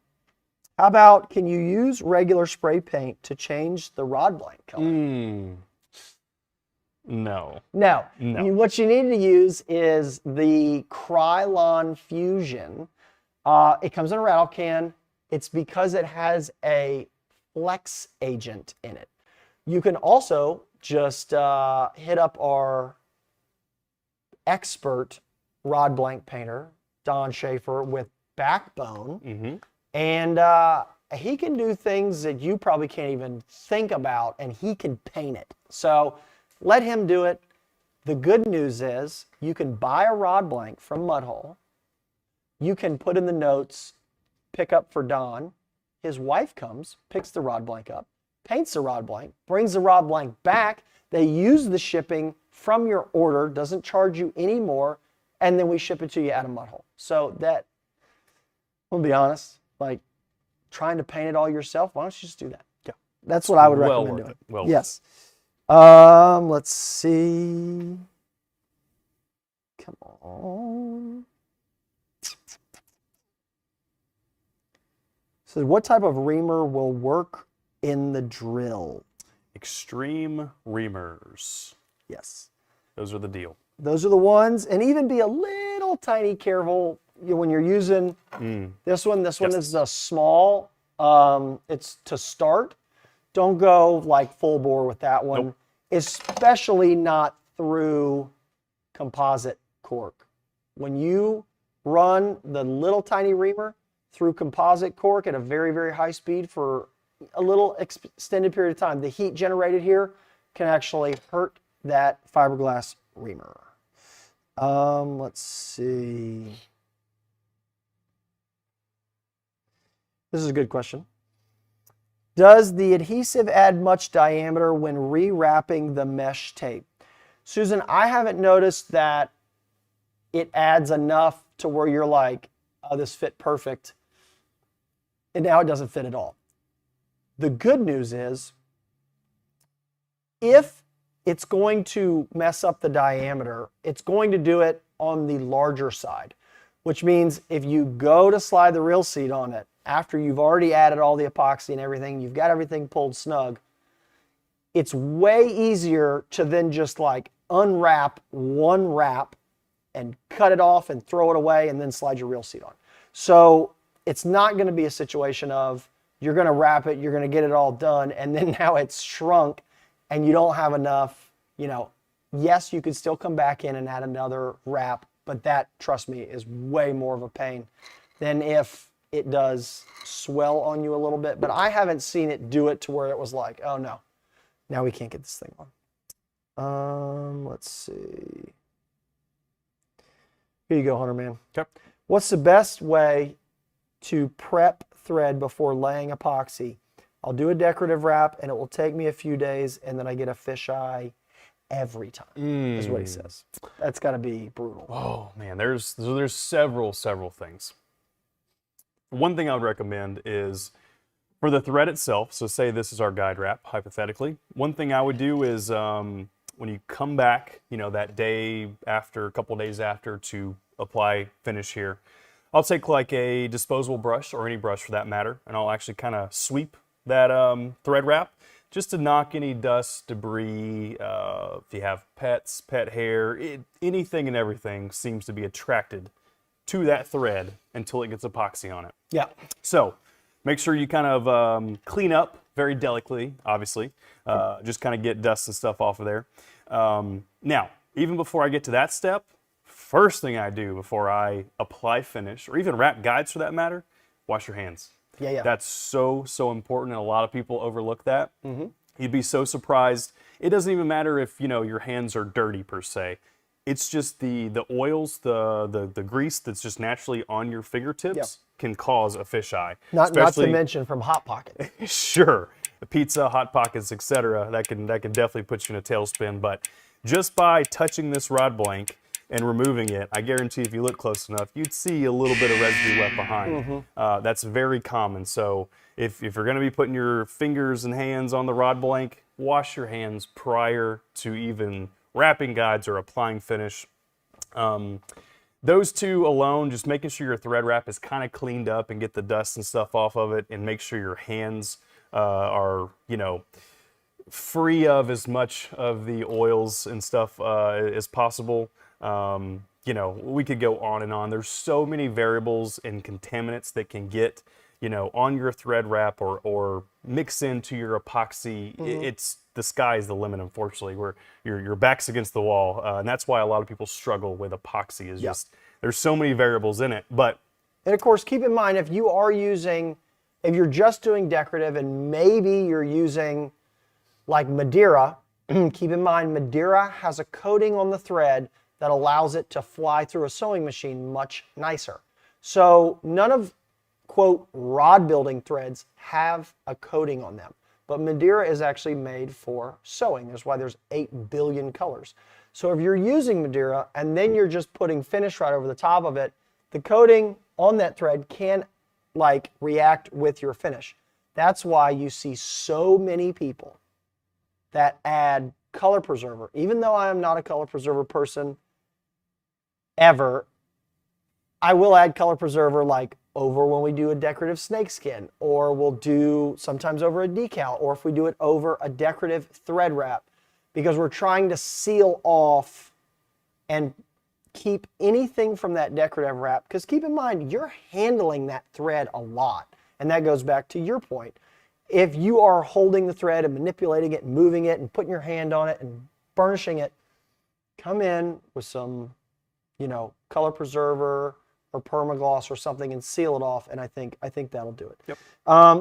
about, can you use regular spray paint to change the rod blank color? No. No. No. What you need to use is the Krylon Fusion. It comes in a rattle can. It's because it has a flex agent in it. You can also just hit up our expert rod blank painter, Don Schaefer, with Backbone. And he can do things that you probably can't even think about, and he can paint it. So let him do it. The good news is you can buy a rod blank from Mudhole. You can put in the notes, pick up for Don. His wife comes, picks the rod blank up, paints the rod blank, brings the rod blank back. They use the shipping from your order, doesn't charge you any more, and then we ship it to you at a Mudhole. So that, I'll be honest, like trying to paint it all yourself, why don't you just do that? Yeah. That's what I would Well recommend worth doing. it. Well yes. Let's see. Come on. So what type of reamer will work in the drill? Extreme reamers. Yes. Those are the deal. Those are the ones, and even be a little little tiny careful when you're using this one. This one is a small. It's to start. Don't go like full bore with that one, Nope. especially not through composite cork. When you run the little tiny reamer through composite cork at a very, very high speed for a little extended period of time, the heat generated here can actually hurt that fiberglass reamer. Let's see. This is a good question. Does the adhesive add much diameter when rewrapping the mesh tape? Susan, I haven't noticed that it adds enough to where you're like, oh, this fit perfect. And now it doesn't fit at all. The good news is, if it's going to mess up the diameter, it's going to do it on the larger side, which means if you go to slide the reel seat on it, after you've already added all the epoxy and everything, you've got everything pulled snug, it's way easier to then just like unwrap one wrap and cut it off and throw it away and then slide your reel seat on. So it's not going to be a situation of you're going to wrap it, you're going to get it all done, and then now it's shrunk and you don't have enough, yes, you could still come back in and add another wrap, but that, trust me, is way more of a pain than if it does swell on you a little bit. But I haven't seen it do it to where it was like, oh no, now we can't get this thing on. Let's see. Here you go, Hunter Man. Okay. What's the best way to prep thread before laying epoxy? I'll do a decorative wrap and it will take me a few days and then I get a fisheye every time, is what he says. That's got to be brutal. Oh man, there's several things. One thing I would recommend is for the thread itself, so say this is our guide wrap, hypothetically, one thing I would do is when you come back, that day after, a couple days after to apply finish here, I'll take like a disposable brush or any brush for that matter, and I'll actually kind of sweep that thread wrap just to knock any dust, debris, if you have pets, pet hair, anything and everything seems to be attracted to that thread until it gets epoxy on it. Yeah. So make sure you kind of clean up very delicately, obviously, just kind of get dust and stuff off of there. Now, even before I get to that step, first thing I do before I apply finish, or even wrap guides for that matter, wash your hands. Yeah. That's so important, and a lot of people overlook that. You'd be so surprised. It doesn't even matter if, your hands are dirty per se. It's just the oils, the grease that's just naturally on your fingertips can cause a fisheye. Not to mention from Hot Pocket. Sure, the pizza, Hot Pockets, etc. That can definitely put you in a tailspin. But just by touching this rod blank and removing it, I guarantee if you look close enough, you'd see a little bit of residue left behind. That's very common. So if you're going to be putting your fingers and hands on the rod blank, wash your hands prior to even wrapping guides or applying finish. Those two alone, just making sure your thread wrap is kind of cleaned up and get the dust and stuff off of it, and make sure your hands are, free of as much of the oils and stuff as possible. We could go on and on. There's so many variables and contaminants that can get, on your thread wrap or mix into your epoxy. It's the sky's the limit, unfortunately, where your back's against the wall. And that's why a lot of people struggle with epoxy is just, there's so many variables in it. And of course, keep in mind, if you're just doing decorative and maybe you're using like Madeira, keep in mind Madeira has a coating on the thread that allows it to fly through a sewing machine much nicer. So none of, quote, rod building threads have a coating on them. But Madeira is actually made for sewing. That's why there's 8 billion colors. So if you're using Madeira and then you're just putting finish right over the top of it, the coating on that thread can react with your finish. That's why you see so many people that add color preserver. Even though I am not a color preserver person ever, I will add color preserver over when we do a decorative snakeskin, or we'll do sometimes over a decal, or if we do it over a decorative thread wrap, because we're trying to seal off and keep anything from that decorative wrap, because keep in mind, you're handling that thread a lot. And that goes back to your point. If you are holding the thread and manipulating it and moving it and putting your hand on it and burnishing it, come in with some, color preserver or permagloss or something and seal it off, and I think that'll do it. Yep.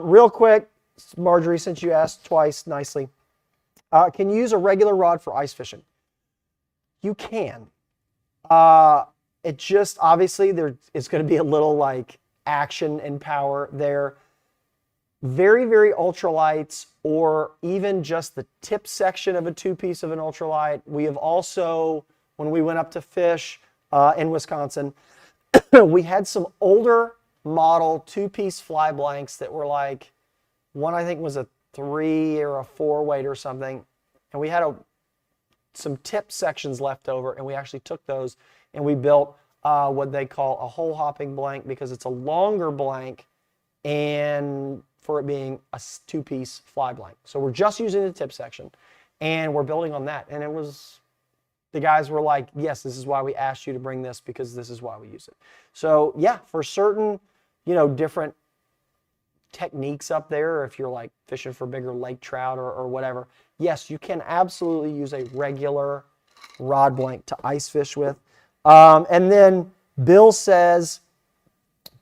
Real quick, Marjorie, since you asked twice nicely, can you use a regular rod for ice fishing? You can. It just, obviously, it's going to be a little like action and power there. Very, very ultralights, or even just the tip section of a two-piece of an ultralight. We have also, when we went up to fish in Wisconsin, we had some older model two-piece fly blanks that were like, one I think was a 3 or a 4 weight or something, and we had some tip sections left over, and we actually took those and we built what they call a hole hopping blank, because it's a longer blank and for it being a two-piece fly blank. So we're just using the tip section and we're building on that. And the guys were like, yes, this is why we asked you to bring this, because this is why we use it. So yeah, for certain, different techniques up there, if you're like fishing for bigger lake trout or whatever, yes, you can absolutely use a regular rod blank to ice fish with. And then Bill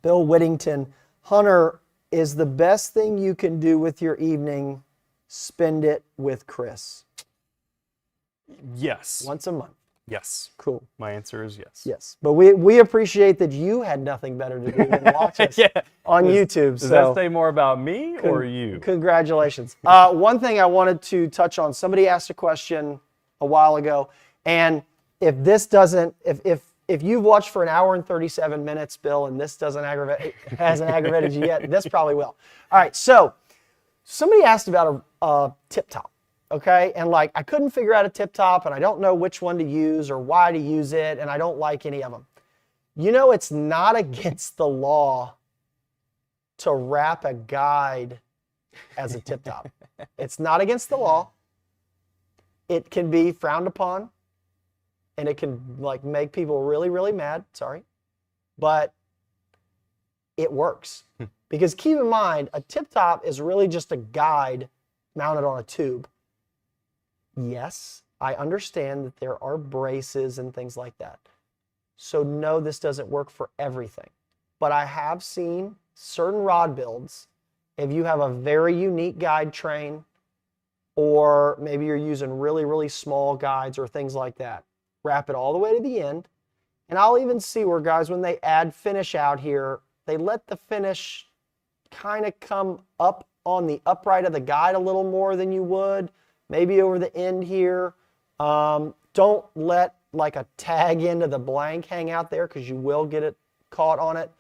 Whittington, Hunter, is the best thing you can do with your evening, spend it with Chris. Yes. Once a month. Yes. Cool. My answer is yes. Yes. But we appreciate that you had nothing better to do than watch us on YouTube. Does that say more about me or you? Congratulations. One thing I wanted to touch on, somebody asked a question a while ago, and if this doesn't, if you've watched for an hour and 37 minutes, Bill, and this hasn't aggravated you yet, this probably will. All right, so somebody asked about a tip top, okay? And like, I couldn't figure out a tip top, and I don't know which one to use or why to use it, and I don't like any of them. It's not against the law to wrap a guide as a tip top. It's not against the law. It can be frowned upon, and it can like make people really, really mad. Sorry. But it works. Because keep in mind, a tip top is really just a guide mounted on a tube. Yes, I understand that there are braces and things like that. So no, this doesn't work for everything. But I have seen certain rod builds, if you have a very unique guide train, or maybe you're using really, really small guides or things like that, wrap it all the way to the end. And I'll even see where guys, when they add finish out here, they let the finish kind of come up on the upright of the guide a little more than you would, maybe over the end here. Don't let like a tag end of the blank hang out there, because you will get it caught on it.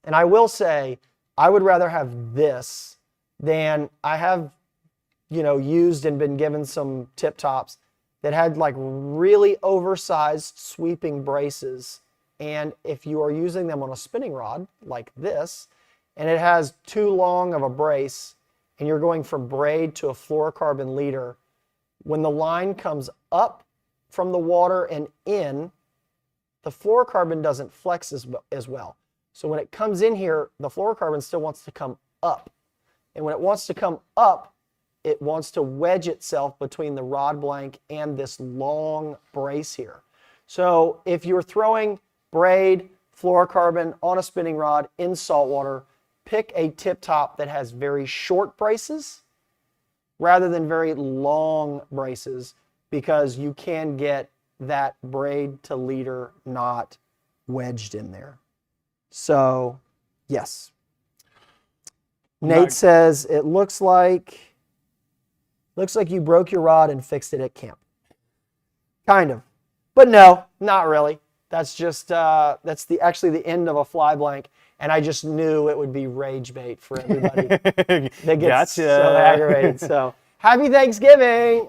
And I will say, I would rather have this than I have, used and been given some tip tops that had like really oversized sweeping braces. And if you are using them on a spinning rod like this, and it has too long of a brace, and you're going from braid to a fluorocarbon leader, when the line comes up from the water and in, the fluorocarbon doesn't flex as well. So when it comes in here, the fluorocarbon still wants to come up. And when it wants to come up, it wants to wedge itself between the rod blank and this long brace here. So if you're throwing braid, fluorocarbon on a spinning rod in saltwater, pick a tip top that has very short braces rather than very long braces, because you can get that braid to leader knot wedged in there. So, yes. Nate says, it looks like you broke your rod and fixed it at camp. Kind of. But no, not really. That's just, that's actually the end of a fly blank. And I just knew it would be rage bait for everybody that gets so aggravated. So, happy Thanksgiving.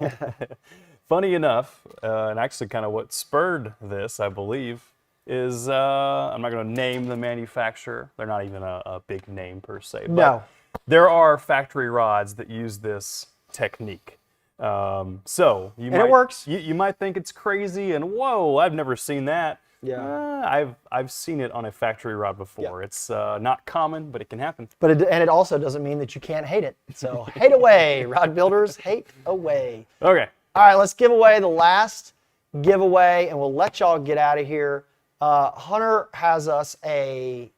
Funny enough, and actually kind of what spurred this, I believe, is, I'm not going to name the manufacturer. They're not even a big name per se. But no. There are factory rods that use this technique. So it works. You might think it's crazy and whoa, I've never seen that. I've seen it on a factory rod before. Yeah. It's not common, but it can happen. But it also doesn't mean that you can't hate it. So hate away, rod builders, hate away. Okay. All right, let's give away the last giveaway, and we'll let y'all get out of here. Hunter has us a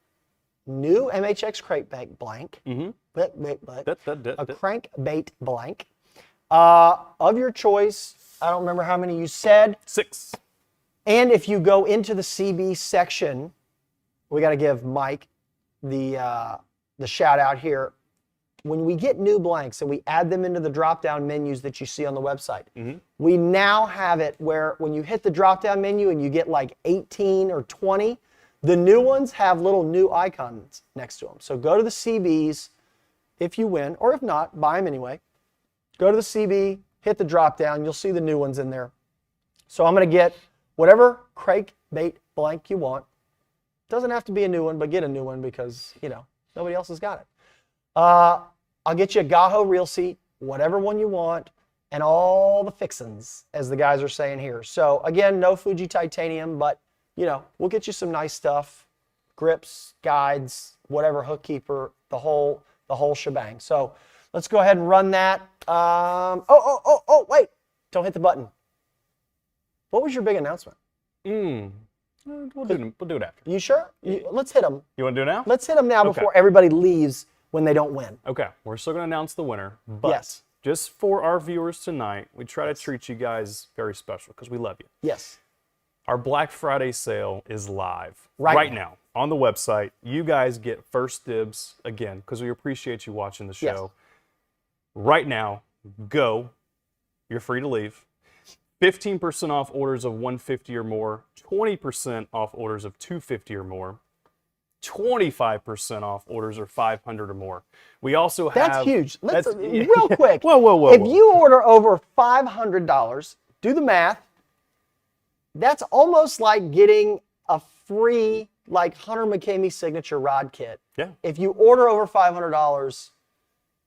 new MHX crankbait blank. A crankbait blank of your choice. I don't remember how many you said. 6. And if you go into the CB section, we got to give Mike the shout out here. When we get new blanks and we add them into the drop-down menus that you see on the website, we now have it where when you hit the drop-down menu and you get like 18 or 20, the new ones have little new icons next to them. So go to the CBs if you win, or if not, buy them anyway. Go to the CB, hit the drop-down, you'll see the new ones in there. So I'm going to get whatever crankbait blank you want. Doesn't have to be a new one, but get a new one because, you know, nobody else has got it. I'll get you a Gaho reel seat, whatever one you want, and all the fixins, as the guys are saying here. So again, no Fuji titanium, but you know, we'll get you some nice stuff, grips, guides, whatever, hook keeper, the whole shebang. So let's go ahead and run that. Wait, don't hit the button. What was your big announcement? We'll do it after. You sure? Let's hit them. You want to do it now? Let's hit them now before everybody leaves when they don't win. Okay, we're still going to announce the winner, but Yes. just for our viewers tonight, we try to treat you guys very special because we love you. Yes. Our Black Friday sale is live Right now on the website. You guys get first dibs again because we appreciate you watching the show. Yes. Right now, go. You're free to leave. 15% off orders of $150 or more, 20% off orders of $250 or more, 25% off orders of $500 or more. We also have... That's huge. Let's real quick. Whoa. If you order over $500, do the math. That's almost like getting a free like Hunter McCamey signature rod kit. Yeah. If you order over $500,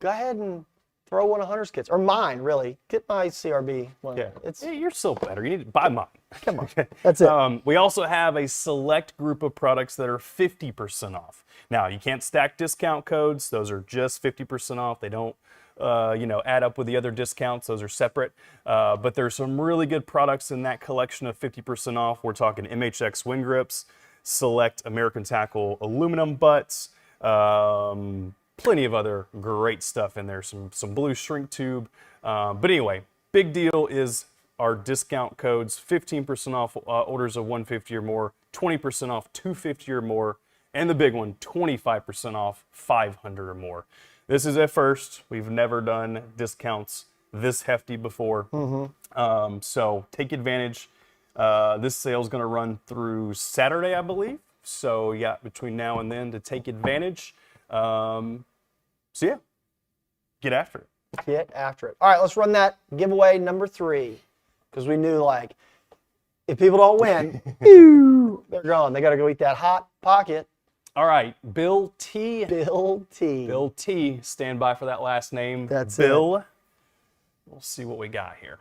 go ahead and throw one of Hunter's kits, or mine, really. Get my CRB one. Yeah. It's You're still better. You need to buy mine. come on. That's it. We also have a select group of products that are 50% off. Now, you can't stack discount codes. Those are just 50% off. They don't, add up with the other discounts. Those are separate. But there's some really good products in that collection of 50% off. We're talking MHX wind grips, select American Tackle aluminum butts, plenty of other great stuff in there. Some blue shrink tube. But anyway, big deal is our discount codes: 15% off orders of $150 or more, 20% off $250 or more, and the big one, 25% off $500 or more. This is a first. We've never done discounts this hefty before. So take advantage. This sale is going to run through Saturday, I believe. So yeah, between now and then to take advantage. So yeah, get after it. Get after it. All right, let's run that giveaway number 3. Because we knew, like, if people don't win, they're gone. They got to go eat that Hot Pocket. All right, Bill T. Bill T. Bill T. Stand by for that last name. That's Bill. it. We'll see what we got here.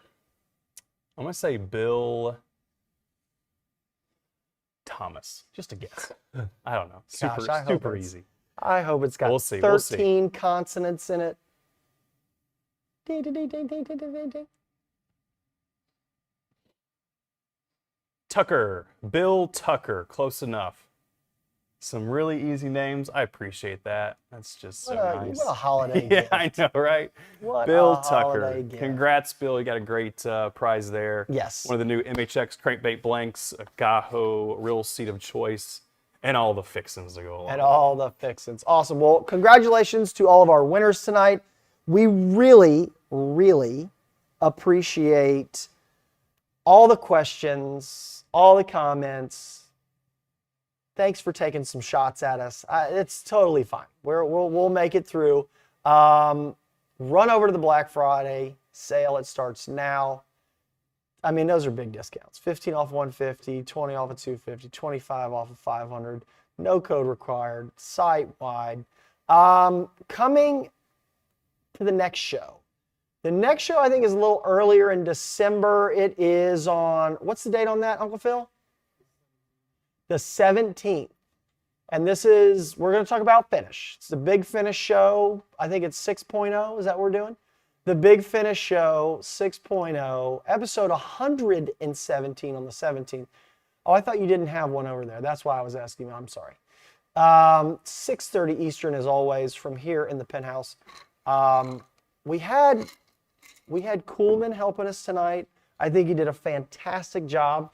I'm going to say Bill Thomas. Just a guess. I don't know. Gosh, I hope Super it's- easy. I hope it's got We'll see, 13 consonants in it. Ding, ding, ding, ding, ding, ding, ding, ding. Tucker. Bill Tucker. Close enough. Some really easy names. I appreciate that. That's just so nice. What a holiday Yeah, gift. I know, right? What Bill a Tucker. holiday gift. Congrats, Bill. You got a great prize there. Yes. One of the new MHX crankbait blanks, a Gaho reel seat of choice, and all the fixins to go along. And all the fixins. Awesome. Well, congratulations to all of our winners tonight. We really, really appreciate all the questions, all the comments. Thanks for taking some shots at us. It's totally fine. We'll make it through. Run over to the Black Friday sale. It starts now. I mean, those are big discounts. 15 off 150, 20 off of 250, 25 off of 500. No code required. Site-wide. Coming to the next show. The next show, I think, is a little earlier in December. It is on, what's the date on that, Uncle Phil? the 17th. And we're going to talk about Finish. It's the Big Finish Show. I think it's 6.0. Is that what we're doing? The Big Finish Show 6.0, episode 117 on the 17th. Oh, I thought you didn't have one over there. That's why I was asking you. I'm sorry. 6:30 Eastern, as always, from here in the penthouse. We had Kuhlman helping us tonight. I think he did a fantastic job.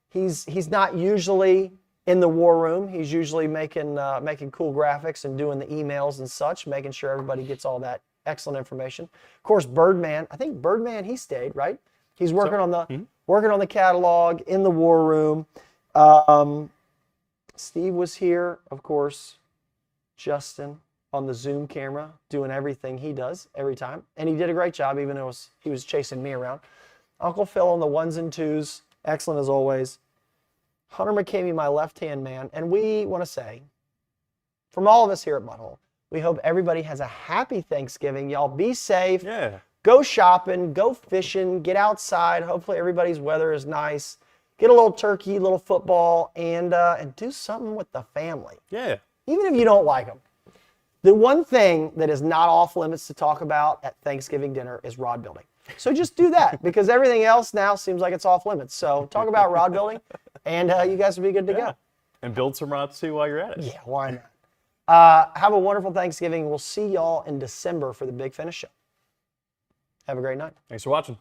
He's not usually in the war room. He's usually making cool graphics and doing the emails and such, making sure everybody gets all that excellent information. Of course, Birdman. I think Birdman, he stayed, right? He's working on the catalog in the war room. Steve was here, of course. Justin on the Zoom camera, doing everything he does every time, and he did a great job, even though he was chasing me around. Uncle Phil on the ones and twos, excellent as always. Hunter McCamey, my left-hand man, and we want to say, from all of us here at Mudhole, we hope everybody has a happy Thanksgiving. Y'all be safe. Yeah. Go shopping, go fishing, get outside. Hopefully everybody's weather is nice. Get a little turkey, a little football, and do something with the family. Yeah. Even if you don't like them. The one thing that is not off limits to talk about at Thanksgiving dinner is rod building. So just do that, because everything else now seems like it's off limits. So talk about rod building, and you guys will be good to go. And build some rods too while you're at it. Yeah, why not? Have a wonderful Thanksgiving. We'll see y'all in December for the Big Finish Show. Have a great night. Thanks for watching.